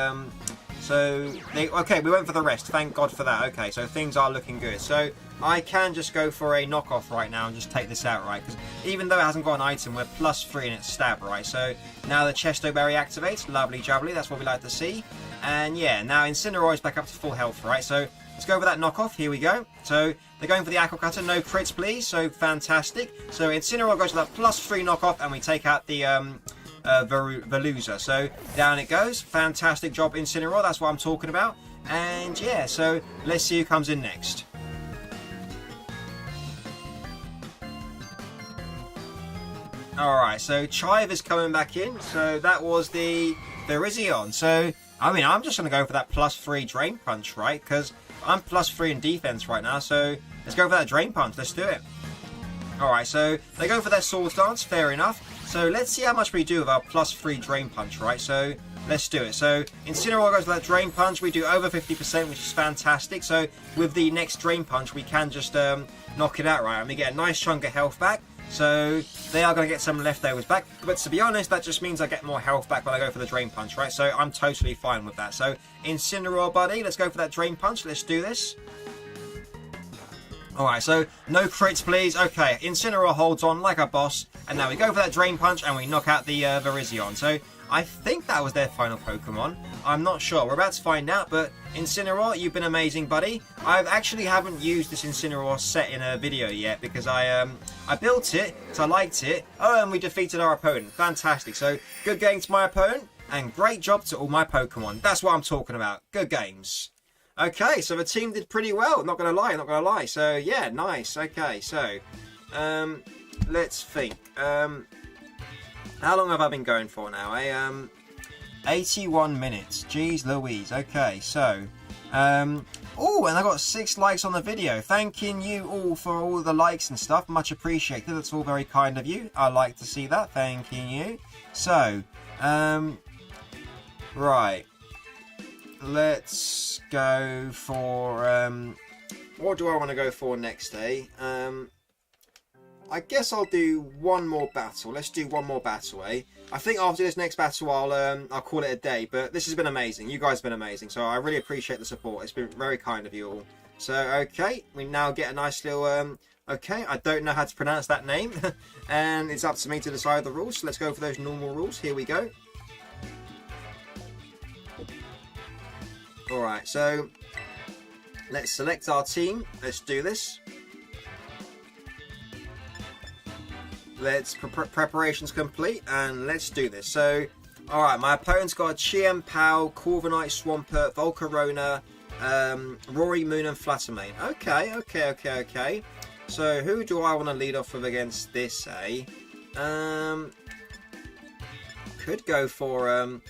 okay, we went for the rest. Thank God for that. Okay, so things are looking good. So, I can just go for a knockoff right now and just take this out, right? Because even though it hasn't got an item, we're +3 in its stab, right? So, now the Chesto Berry activates. Lovely jubbly. That's what we like to see. And yeah, now Incineroar is back up to full health, right? So, let's go for that knockoff. Here we go. So, they're going for the Aqua Cutter. No crits, please. So, fantastic. So, Incineroar goes for that +3 knockoff, and we take out the... Veluza. So down it goes. Fantastic job, Incineroar. That's what I'm talking about. And yeah, so let's see who comes in next. Alright, so Chive is coming back in. So that was the Virizion. So, I mean, I'm just going to go for that +3 Drain Punch, right? Because I'm +3 in defense right now. So let's go for that Drain Punch. Let's do it. Alright, so they go for their Swords Dance. Fair enough. So let's see how much we do with our +3 Drain Punch, right? So let's do it. So Incineroar goes for that Drain Punch. We do over 50%, which is fantastic. So with the next Drain Punch, we can just knock it out, right? And we get a nice chunk of health back. So they are going to get some leftovers back. But to be honest, that just means I get more health back when I go for the Drain Punch, right? So I'm totally fine with that. So Incineroar, buddy, let's go for that Drain Punch. Let's do this. Alright, so no crits, please. Okay, Incineroar holds on like a boss. And now we go for that Drain Punch and we knock out the Virizion. So I think that was their final Pokemon. I'm not sure. We're about to find out. But Incineroar, you've been amazing, buddy. I actually haven't used this Incineroar set in a video yet because I built it, so I liked it. Oh, and we defeated our opponent. Fantastic. So good game to my opponent and great job to all my Pokemon. That's what I'm talking about. Good games. Okay, so the team did pretty well. Not gonna lie. So yeah, nice. Okay, so let's think. How long have I been going for now? 81 minutes. Jeez Louise. Okay, so oh, and I got 6 likes on the video. Thanking you all for all the likes and stuff. Much appreciated. That's all very kind of you. I like to see that. Thanking you. So, right. Let's go for what do I want to go for next, eh? I guess I'll do one more battle. Let's do one more battle, eh? I think after this next battle I'll call it a day, but this has been amazing. You guys have been amazing, so I really appreciate the support. It's been very kind of you all. So okay, we now get a nice little okay, I don't know how to pronounce that name and it's up to me to decide the rules. So let's go for those normal rules. Here we go. Alright, so let's select our team. Let's do this. Let's preparations complete and let's do this. So, alright, my opponent's got a Chien Pao, Corviknight, Swampert, Volcarona, Rory Moon and Fluttermane. Okay. So who do I want to lead off with against this, eh? Could go for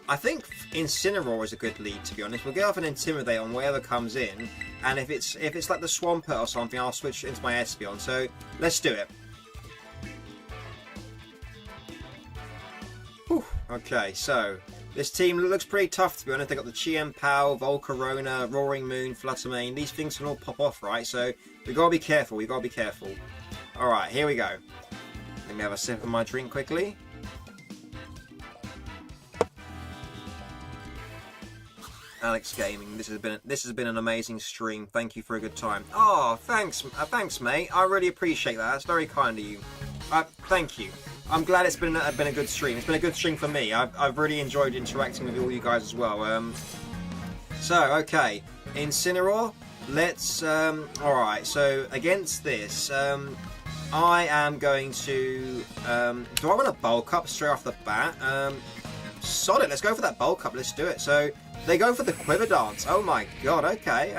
I think Incineroar is a good lead, to be honest. We'll get off an Intimidate on whatever comes in, and if it's like the Swampert or something, I'll switch into my Espeon. So let's do it. Whew. Okay, so this team looks pretty tough, to be honest. They got the Chien Pao, Volcarona, Roaring Moon, Fluttermane. These things can all pop off, right? So we gotta be careful. Alright, here we go. Let me have a sip of my drink quickly. Alex Gaming, this has been an amazing stream. Thank you for a good time. Oh, thanks, mate. I really appreciate that. That's very kind of you. Thank you. I'm glad it's been a good stream. It's been a good stream for me. I've really enjoyed interacting with all you guys as well. So okay, Incineroar. Let's. Alright. So against this, I am going to. Do I want to bulk up straight off the bat? Solid. Let's go for that bulk up. Let's do it. So. They go for the Quiver Dance. Oh my god, okay.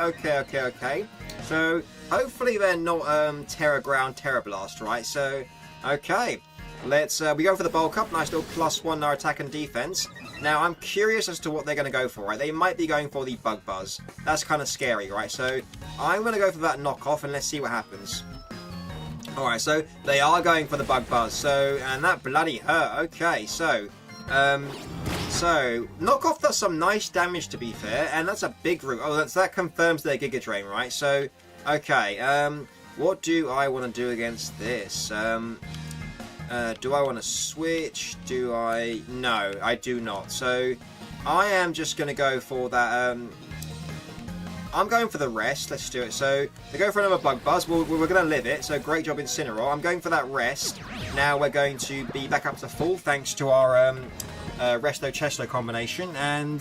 So, hopefully they're not Terra Ground, Terra Blast, right? So, okay. Let's, we go for the bulk up. Nice little +1 in our attack and defense. Now, I'm curious as to what they're going to go for, right? They might be going for the Bug Buzz. That's kind of scary, right? So, I'm going to go for that knockoff and let's see what happens. Alright, so they are going for the Bug Buzz. So, and that bloody hurt. Okay, so... So, knockoff does some nice damage to be fair, and that's a big root. Oh, that confirms their Giga Drain, right? So, okay, what do I want to do against this? Do I want to switch? Do I? No, I do not. So, I am just going to go for that, I'm going for the rest. Let's do it. So, they go for another Bug Buzz. We're going to live it. So, great job, Incineroar. I'm going for that rest. Now, we're going to be back up to full thanks to our, Resto-Chesto combination, and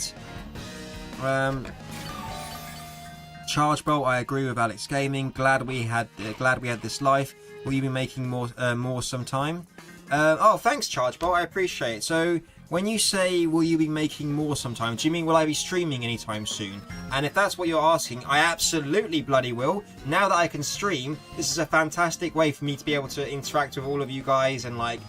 Charge Bolt. I agree with Alex Gaming. Glad we had this life. Will you be making more sometime? Oh, thanks, Charge Bolt. I appreciate it. So, when you say will you be making more sometime, do you mean will I be streaming anytime soon? And if that's what you're asking, I absolutely bloody will. Now that I can stream, this is a fantastic way for me to be able to interact with all of you guys and like,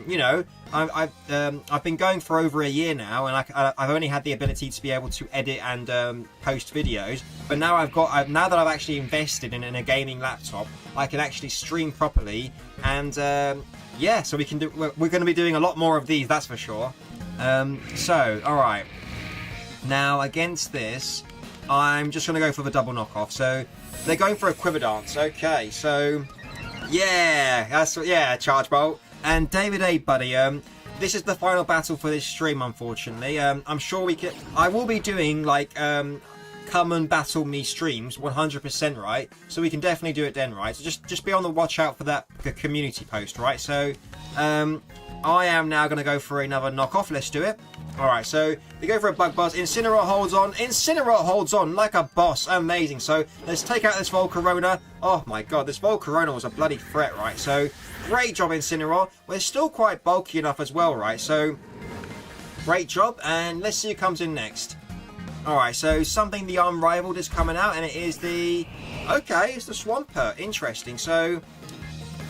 you know. I've been going for over a year now, and I've only had the ability to be able to edit and post videos. But now now that I've actually invested in a gaming laptop, I can actually stream properly. And yeah, so we're going to be doing a lot more of these, that's for sure. So all right, now against this, I'm just going to go for the double knockoff. So they're going for a Quiver Dance. Okay, so yeah, Charge Bolt. And David A, buddy, this is the final battle for this stream, unfortunately. I'm sure I will be doing, like, come and battle me streams, 100%, right? So we can definitely do it then, right? So just be on the watch out for that community post, right? So, I am now going to go for another knockoff. Let's do it. Alright, so they go for a Bug Buzz. Incineroar holds on. Incineroar holds on like a boss. Amazing. So let's take out this Volcarona. Oh my god, this Volcarona was a bloody threat, right? So great job, Incineroar. We're still quite bulky enough as well, right? So great job. And let's see who comes in next. Alright, so something the Unrivaled is coming out, and it is the... Okay, it's the Swampert. Interesting. So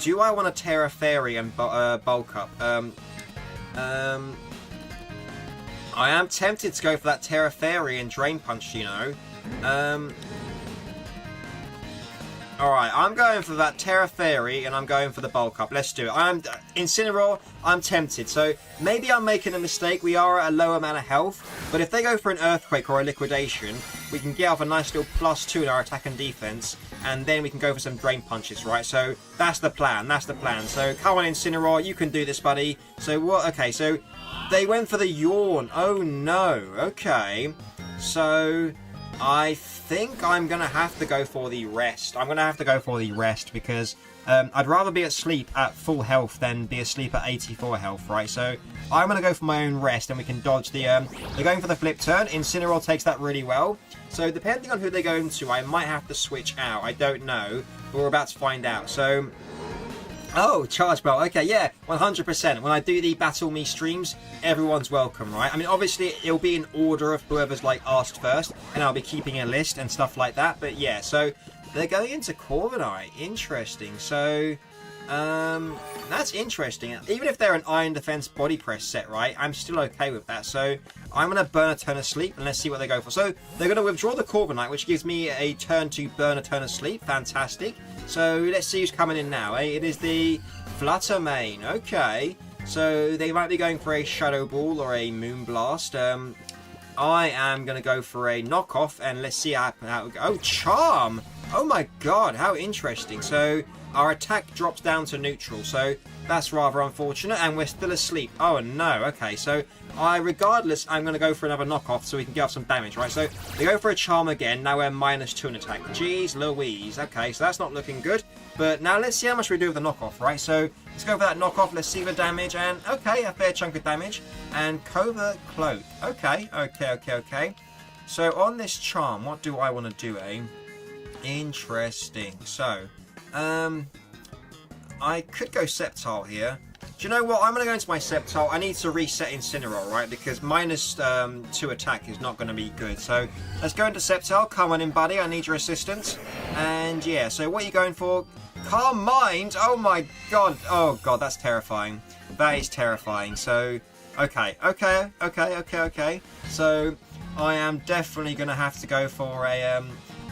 do I want to Terra Fairy and bulk up? I am tempted to go for that Terra Fairy and Drain Punch, you know. Alright, I'm going for that Terra Fairy and I'm going for the bulk up. Let's do it. Incineroar, I'm tempted. So maybe I'm making a mistake. We are at a low amount of health. But if they go for an Earthquake or a Liquidation, we can get off a nice little +2 in our attack and defense. And then we can go for some Drain Punches, right? So that's the plan. That's the plan. So come on, Incineroar. You can do this, buddy. So what? Okay, so they went for the Yawn. Oh, no. Okay. So I think I'm going to have to go for the rest. I'm going to have to go for the rest because I'd rather be asleep at full health than be asleep at 84 health, right? So I'm going to go for my own rest and we can dodge the... they're going for the flip turn. Incineroar takes that really well. So depending on who they go into, I might have to switch out. I don't know, but we're about to find out. So... Oh, Charge Belt. Okay, yeah, 100%. When I do the Battle Me streams, everyone's welcome, right? I mean, obviously, it'll be in order of whoever's, like, asked first, and I'll be keeping a list and stuff like that. But, yeah, so they're going into Corviknight. Interesting. So, that's interesting. Even if they're an Iron Defense Body Press set, right, I'm still okay with that. So, I'm going to burn a turn of sleep, and let's see what they go for. So, they're going to withdraw the Corviknight, which gives me a turn to burn a turn of sleep. Fantastic. So, let's see who's coming in now. It is the Fluttermane. Okay. So, they might be going for a Shadow Ball or a Moonblast. I am going to go for a knockoff, and let's see how it goes. Oh, Charm! Oh my god, how interesting. So, our attack drops down to neutral, so that's rather unfortunate, and we're still asleep. Oh no, okay, so regardless, I'm going to go for another knockoff so we can get off some damage, right? So they go for a charm again, now we're -2 in attack. Jeez Louise, okay, so that's not looking good, but now let's see how much we do with the knockoff, right? So let's go for that knockoff, let's see the damage, and okay, a fair chunk of damage, and Covert Cloak, okay. So on this charm, what do I want to do, eh? Interesting, so, I could go Sceptile here. Do you know what? I'm going to go into my Sceptile. I need to reset Incineroar, right? Because -2 attack is not going to be good. So let's go into Sceptile. Come on in, buddy. I need your assistance. And yeah, so what are you going for? Calm Mind? Oh my god. Oh god, that's terrifying. That is terrifying. So, okay. So I am definitely going to have to go for a...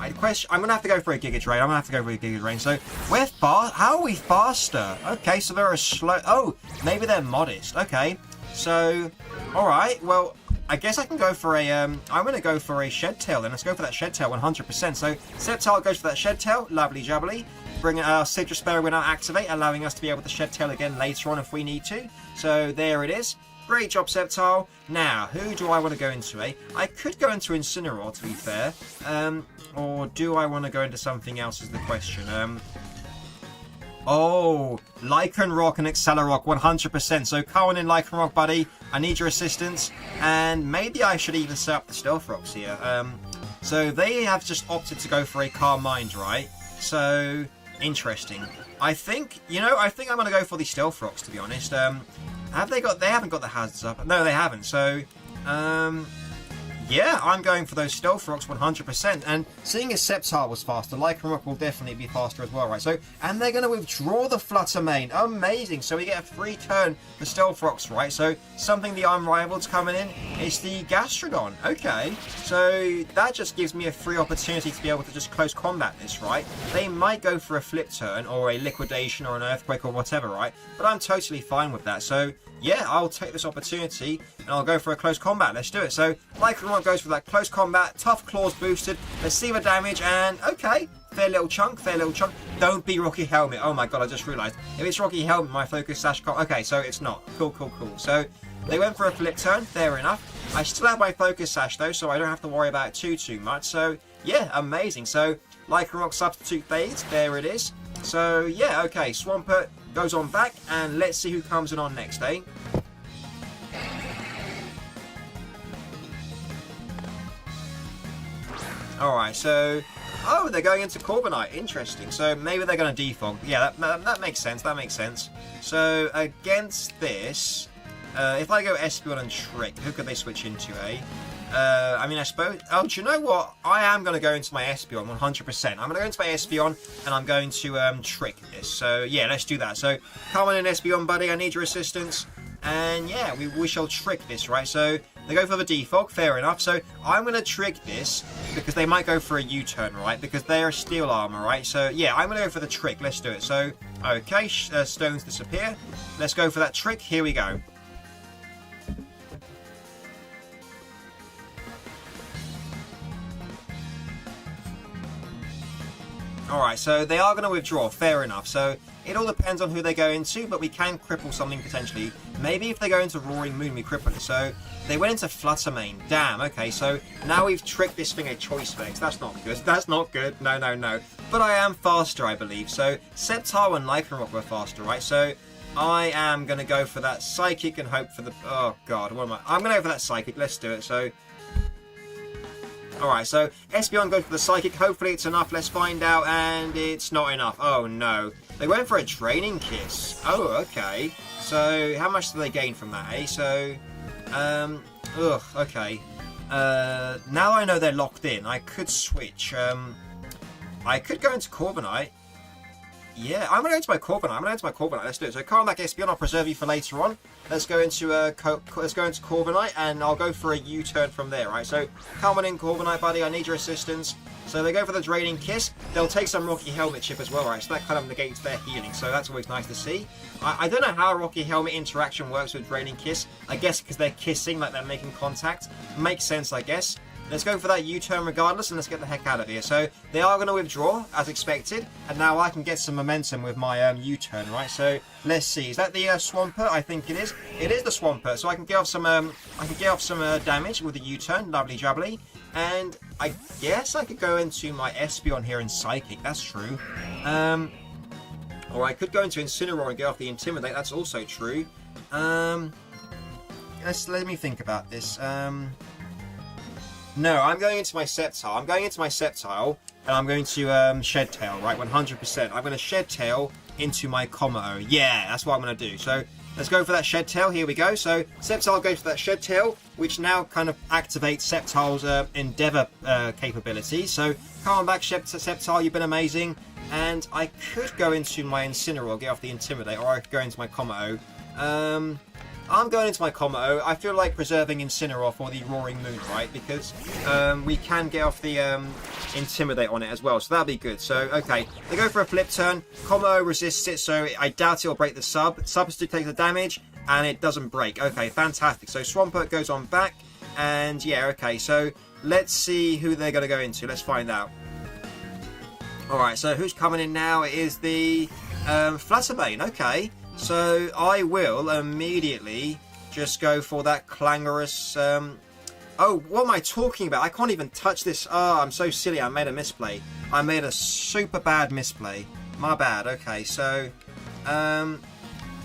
I'm going to have to go for a Giga Drain. So, we're fast. How are we faster? Okay, so they're a slow... Oh, maybe they're modest. Okay, so... Alright, well, I guess I can go for a... I'm going to go for a Shed Tail then. Let's go for that Shed Tail 100%. So, Sceptile goes for that Shed Tail. Lovely jubbly. Bring our Citrus Berry will now activate, allowing us to be able to Shed Tail again later on if we need to. So, there it is. Great job, Sceptile. Now, who do I want to go into, eh? I could go into Incineroar, to be fair. Or do I want to go into something else is the question. Oh, Lycanroc and Accelerock, 100%. So, come on in, Lycanroc, buddy. I need your assistance. And maybe I should even set up the Stealth Rocks here. So, they have just opted to go for a Calm Mind, right? So, interesting. I think I'm going to go for the Stealth Rocks, to be honest. They haven't got the hazards up. No, they haven't. So, yeah, I'm going for those Stealth Rocks 100%. And seeing as Sceptile was faster, Lycanroc will definitely be faster as well, right? So, and they're going to withdraw the Flutter Mane. Amazing. So we get a free turn for Stealth Rocks, right? So something the Unrivaled coming in is the Gastrodon. Okay. So that just gives me a free opportunity to be able to just close combat this, right? They might go for a flip turn or a liquidation or an earthquake or whatever, right? But I'm totally fine with that. So yeah, I'll take this opportunity and I'll go for a close combat. Let's do it. So, Lycanroc goes for that close combat. Tough Claws boosted. Let's see the damage and, okay, fair little chunk. Don't be Rocky Helmet. Oh my god, I just realised. If it's Rocky Helmet, my Focus Sash can't... Okay, so it's not. Cool. So, they went for a flip turn. Fair enough. I still have my Focus Sash though, so I don't have to worry about it too much. So, yeah, amazing. So, Lycanroc Substitute Phase. There it is. So, yeah, okay. Swampert goes on back, and let's see who comes in on next, eh? Alright, so... Oh, they're going into Corviknight. Interesting. So, maybe they're going to defog. Yeah, that makes sense. So, against this... if I go Espeon and Trick, who could they switch into, eh? I mean, I suppose... Oh, do you know what? I am going to go into my Espeon 100%. I'm going to go into my Espeon, and I'm going to Trick this. So, yeah, let's do that. So, come on in, Espeon, buddy. I need your assistance. And, yeah, we shall Trick this, right? So, they go for the defog. Fair enough. So, I'm going to Trick this, because they might go for a U-turn, right? Because they are Steel Armor, right? So, yeah, I'm going to go for the Trick. Let's do it. So, okay, stones disappear. Let's go for that Trick. Here we go. Alright, so they are going to withdraw, fair enough. So it all depends on who they go into, but we can cripple something potentially. Maybe if they go into Roaring Moon, we cripple it. So they went into Flutter Mane. Damn, okay, so now we've tricked this thing a Choice Phase. That's not good. That's not good. No. But I am faster, I believe. So Sceptile and Lycanroc were faster, right? So I am going to go for that Psychic and hope for the... Oh, God, what am I... I'm going to go for that Psychic. Let's do it. So... Alright, so Espeon goes for the Psychic. Hopefully it's enough. Let's find out. And it's not enough. Oh, no. They went for a Draining Kiss. Oh, okay. So, how much do they gain from that, eh? So, okay. Now I know they're locked in. I could switch. I could go into Corviknight. Yeah, I'm going to go into my Corviknight. Let's do it. So, come back, Espeon. I'll preserve you for later on. Let's go into Corviknight, and I'll go for a U-turn from there, right? So, come on in, Corviknight, buddy. I need your assistance. So, they go for the Draining Kiss. They'll take some Rocky Helmet chip as well, right? So, that kind of negates their healing. So, that's always nice to see. I don't know how Rocky Helmet interaction works with Draining Kiss. I guess because they're kissing, like they're making contact. Makes sense, I guess. let's go for that U-turn regardless, and let's get the heck out of here. So they are going to withdraw, as expected, and now I can get some momentum with my U-turn, right? So let's see. Is that the Swampert? I think it is. It is the Swampert. So I can get off some damage with the U-turn. Lovely jubbly. And I guess I could go into my Espeon here in Psychic. That's true. Or I could go into Incineroar and get off the Intimidate. That's also true. Let me think about this. No, I'm going into my Sceptile. I'm going into my Sceptile, and I'm going to Shed Tail, right? 100%. I'm going to Shed Tail into my Kommo. Yeah, that's what I'm going to do. So let's go for that Shed Tail. Here we go. So Sceptile goes for that Shed Tail, which now kind of activates Sceptile's Endeavour capability. So come on back, Sceptile. You've been amazing. And I could go into my Incineroar, get off the Intimidate, or I could go into my Kommo. I'm going into my Kommo. I feel like preserving Incineroar for the Roaring Moon, right? Because we can get off the Intimidate on it as well, so that'll be good. So, okay, they go for a flip turn. Kommo resists it, so I doubt it'll break the sub. Substitute takes the damage, and it doesn't break. Okay, fantastic. So Swampert goes on back, and yeah, okay, so let's see who they're going to go into. Let's find out. Alright, so who's coming in now? It is the Fluttermane. Okay, so I will immediately just go for that clangorous... Oh, what am I talking about? I can't even touch this. Oh, I'm so silly. I made a misplay. I made a super bad misplay. My bad. Okay, so... do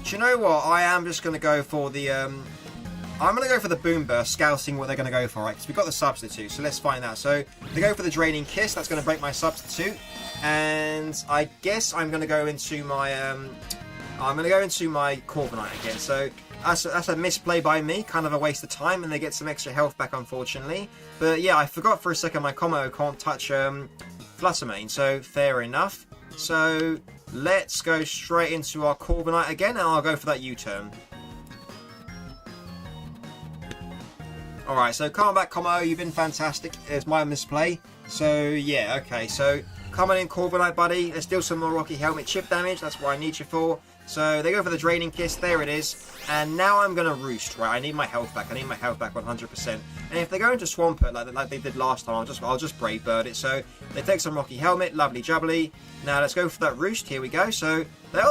you know what? I am just going to go for the... I'm going to go for the Boom Burst, scouting what they're going to go for, right? Because we've got the substitute, so let's find out. So they go for the Draining Kiss. That's going to break my substitute. And I guess I'm going to go into my Corviknight again. So that's a misplay by me, kind of a waste of time, and they get some extra health back, unfortunately. But yeah, I forgot for a second my Kommo can't touch Fluttermane, so fair enough. So let's go straight into our Corviknight again, and I'll go for that U-turn. Alright, so come back, Kommo, you've been fantastic. It's my misplay. So yeah, okay, so coming in Corviknight, buddy. Let's deal some more Rocky Helmet chip damage. That's what I need you for. So they go for the Draining Kiss. There it is. And now I'm going to Roost, right? I need my health back. I need my health back 100%. And if they go into Swampert like they did last time, I'll just Brave Bird it. So they take some Rocky Helmet. Lovely jubbly. Now let's go for that Roost. Here we go. So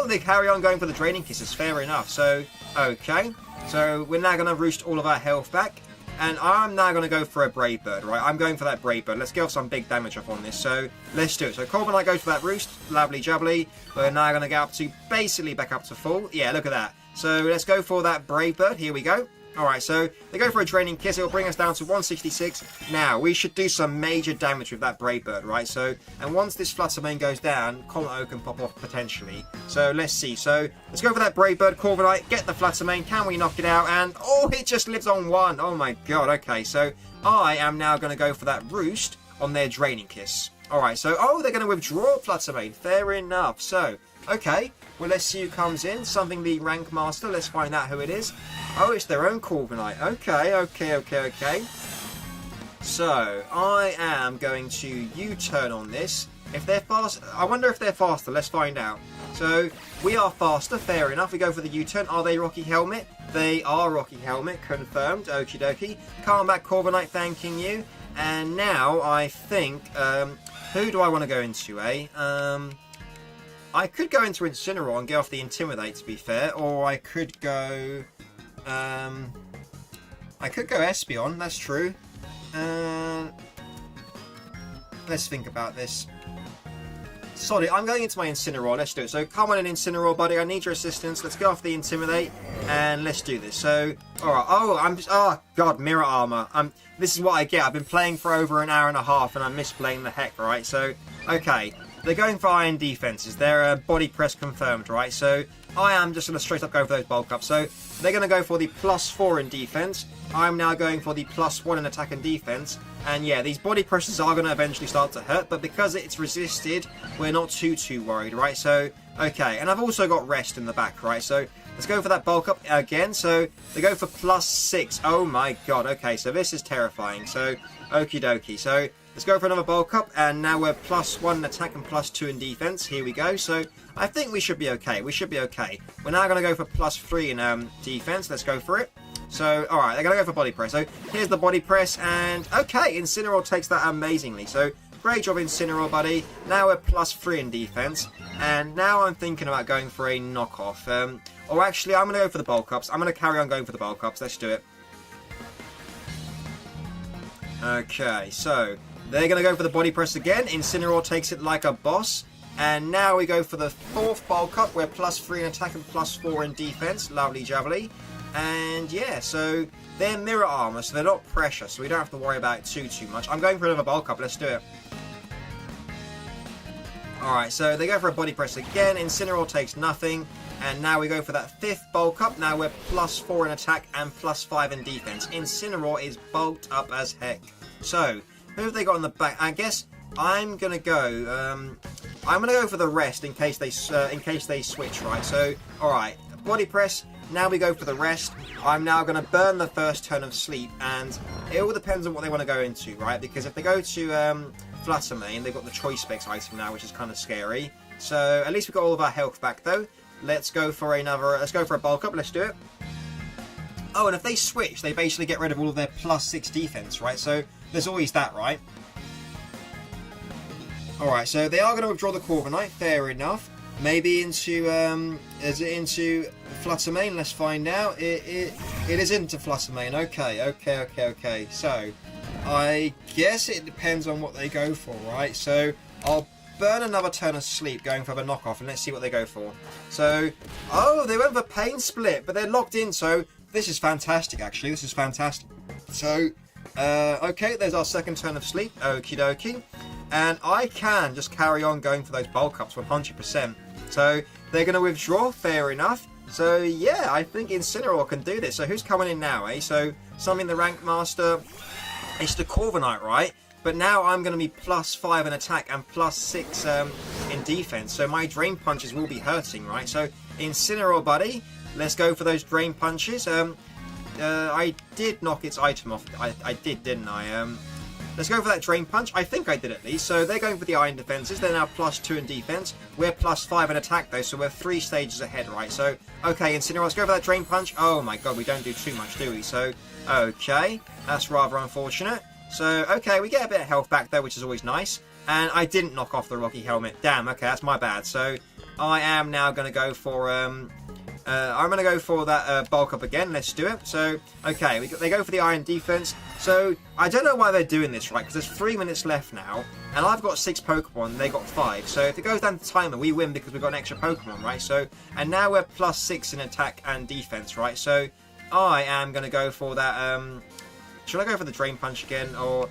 they carry on going for the Draining Kisses. Fair enough. So, okay. So we're now going to Roost all of our health back. And I'm now going to go for a Brave Bird, right? I'm going for that Brave Bird. Let's get off some big damage off on this. So, let's do it. So, Corviknight goes for that Roost. Lovely jubbly. We're now going to get up to, basically back up to full. Yeah, look at that. So, let's go for that Brave Bird. Here we go. Alright, so they go for a Draining Kiss. It'll bring us down to 166. Now, we should do some major damage with that Brave Bird, right? So, and once this Fluttermane goes down, Kommo can pop off potentially. So, let's see. So, let's go for that Brave Bird, Corviknight, get the Fluttermane. Can we knock it out? And, oh, it just lives on one. Oh my god, okay. So, I am now going to go for that Roost on their Draining Kiss. Alright, so, oh, they're going to withdraw Fluttermane. Fair enough. So, okay. Well, let's see who comes in. Something the Rank Master. Let's find out who it is. Oh, it's their own Corviknight. Okay. So, I am going to U-turn on this. If they're fast... I wonder if they're faster. Let's find out. So, we are faster. Fair enough. We go for the U-turn. Are they Rocky Helmet? They are Rocky Helmet. Confirmed. Okie dokie. Calm back, Corviknight. Thanking you. And now, I think... who do I want to go into, eh? I could go into Incineroar and get off the Intimidate, to be fair, or I could go... Espeon, that's true. Let's think about this. Sorry, I'm going into my Incineroar, let's do it. So, come on in, Incineroar, buddy, I need your assistance. Let's get off the Intimidate, and let's do this. So, alright, oh god, Mirror Armor. This is what I get. I've been playing for over an hour and a half, and I'm misplaying the heck, right? So, okay. They're going for Iron Defenses. They're Body Press confirmed, right? So I am just going to straight up go for those bulk ups. So they're going to go for the +4 in defense. I'm now going for the +1 in attack and defense. And yeah, these body presses are going to eventually start to hurt, but because it's resisted, we're not too worried, right? So, okay. And I've also got Rest in the back, right? So let's go for that bulk up again. So they go for +6. Oh my god. Okay, so this is terrifying. So, okie dokie. So let's go for another bulk up, and now we're +1 in attack and +2 in defense. Here we go. So I think we should be okay. We should be okay. We're now going to go for +3 in defense. Let's go for it. So, alright, they're going to go for body press. So, here's the body press, and okay, Incineroar takes that amazingly. So, great job, Incineroar, buddy. Now we're +3 in defense, and now I'm thinking about going for a knockoff. Or actually, I'm going to go for the bulk ups. I'm going to carry on going for the bulk ups. Let's do it. Okay, so they're going to go for the body press again. Incineroar takes it like a boss. And now we go for the 4th bulk up. We're +3 in attack and +4 in defense. Lovely jubbly. And yeah, so they're mirror armor, so they're not pressure, so we don't have to worry about it too much. I'm going for another bulk up. Let's do it. Alright, so they go for a body press again. Incineroar takes nothing. And now we go for that 5th bulk up. Now we're +4 in attack and +5 in defense. Incineroar is bulked up as heck. So, who have they got on the back? I guess I'm gonna go. I'm gonna go for the rest in case they switch, right? So, all right, body press. Now we go for the rest. I'm now gonna burn the first turn of sleep, and it all depends on what they want to go into, right? Because if they go to Flutter Mane, they've got the Choice Specs item now, which is kind of scary. So at least we've got all of our health back though. Let's go for Let's go for a bulk up. Let's do it. Oh, and if they switch, they basically get rid of all of their +6 defense, right? So there's always that, right? Alright, so they are going to withdraw the Corviknight, fair enough. Maybe into, is it into Flutter Mane? Let's find out. It is into Flutter Mane. Okay. So, I guess it depends on what they go for, right? So, I'll burn another turn of sleep going for the knockoff, and let's see what they go for. So, oh, they went for Pain Split, but they're locked in, so this is fantastic, actually. This is fantastic. So, okay, there's our second turn of sleep. Okie dokie. And I can just carry on going for those bulk ups 100%. So they're going to withdraw, fair enough. So yeah, I think Incineroar can do this. So who's coming in now, eh? So something the Rank Master, it's the Corviknight, right? But now I'm going to be +5 in attack and +6 in defense. So my Drain Punches will be hurting, right? So Incineroar, buddy, let's go for those Drain Punches. I did knock its item off. I did, didn't I? Let's go for that Drain Punch. I think I did at least. So they're going for the Iron Defenses. They're now +2 in defense. We're +5 in attack though, so we're 3 stages ahead, right? So, okay, Incineroar, let's go for that Drain Punch. Oh my god, we don't do too much, do we? So, okay, that's rather unfortunate. So, okay, we get a bit of health back though, which is always nice. And I didn't knock off the Rocky Helmet. Damn, okay, that's my bad. So, I am now going to go for, I'm going to go for that bulk up again. Let's do it. So, okay, they go for the Iron Defense. So, I don't know why they're doing this, right? Because there's 3 minutes left now. And I've got 6 Pokemon, and they got 5. So, if it goes down to timer, we win because we've got an extra Pokemon, right? So, and now we're +6 in attack and defense, right? So, I am going to go for that, should I go for the Drain Punch again? Or,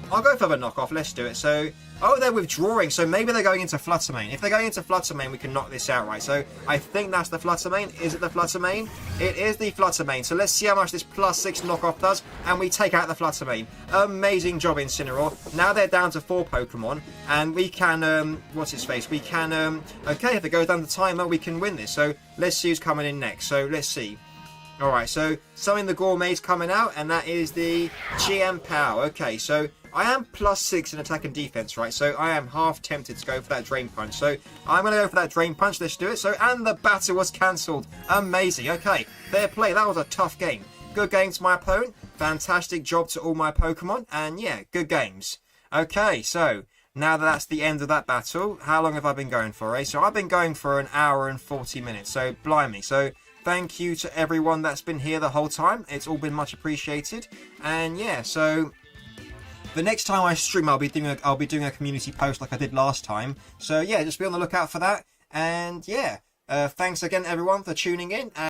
I'll go for the knockoff. Let's do it. So, oh, they're withdrawing. So maybe they're going into Flutter Mane. If they're going into Flutter Mane, we can knock this out, right? So I think that's the Flutter Mane. Is it the Flutter Mane? It is the Flutter Mane. So let's see how much this +6 knockoff does. And we take out the Flutter Mane. Amazing job, Incineroar. Now they're down to 4 Pokemon. And we can, what's its face? We can, okay, if it goes down the timer, we can win this. So let's see who's coming in next. So let's see. Alright, so something the Gourmet's coming out, and that is the GM Power. Okay, so I am +6 in attack and defense, right? So I am half tempted to go for that Drain Punch. So I'm going to go for that Drain Punch. Let's do it. So, and the battle was cancelled. Amazing. Okay, fair play. That was a tough game. Good game to my opponent. Fantastic job to all my Pokemon. And yeah, good games. Okay, so now that that's the end of that battle, how long have I been going for, eh? So I've been going for 1 hour and 40 minutes. So, blimey. So thank you to everyone that's been here the whole time. It's all been much appreciated. And yeah, so the next time I stream, I'll be doing a community post like I did last time. So yeah, just be on the lookout for that. And yeah, thanks again everyone for tuning in.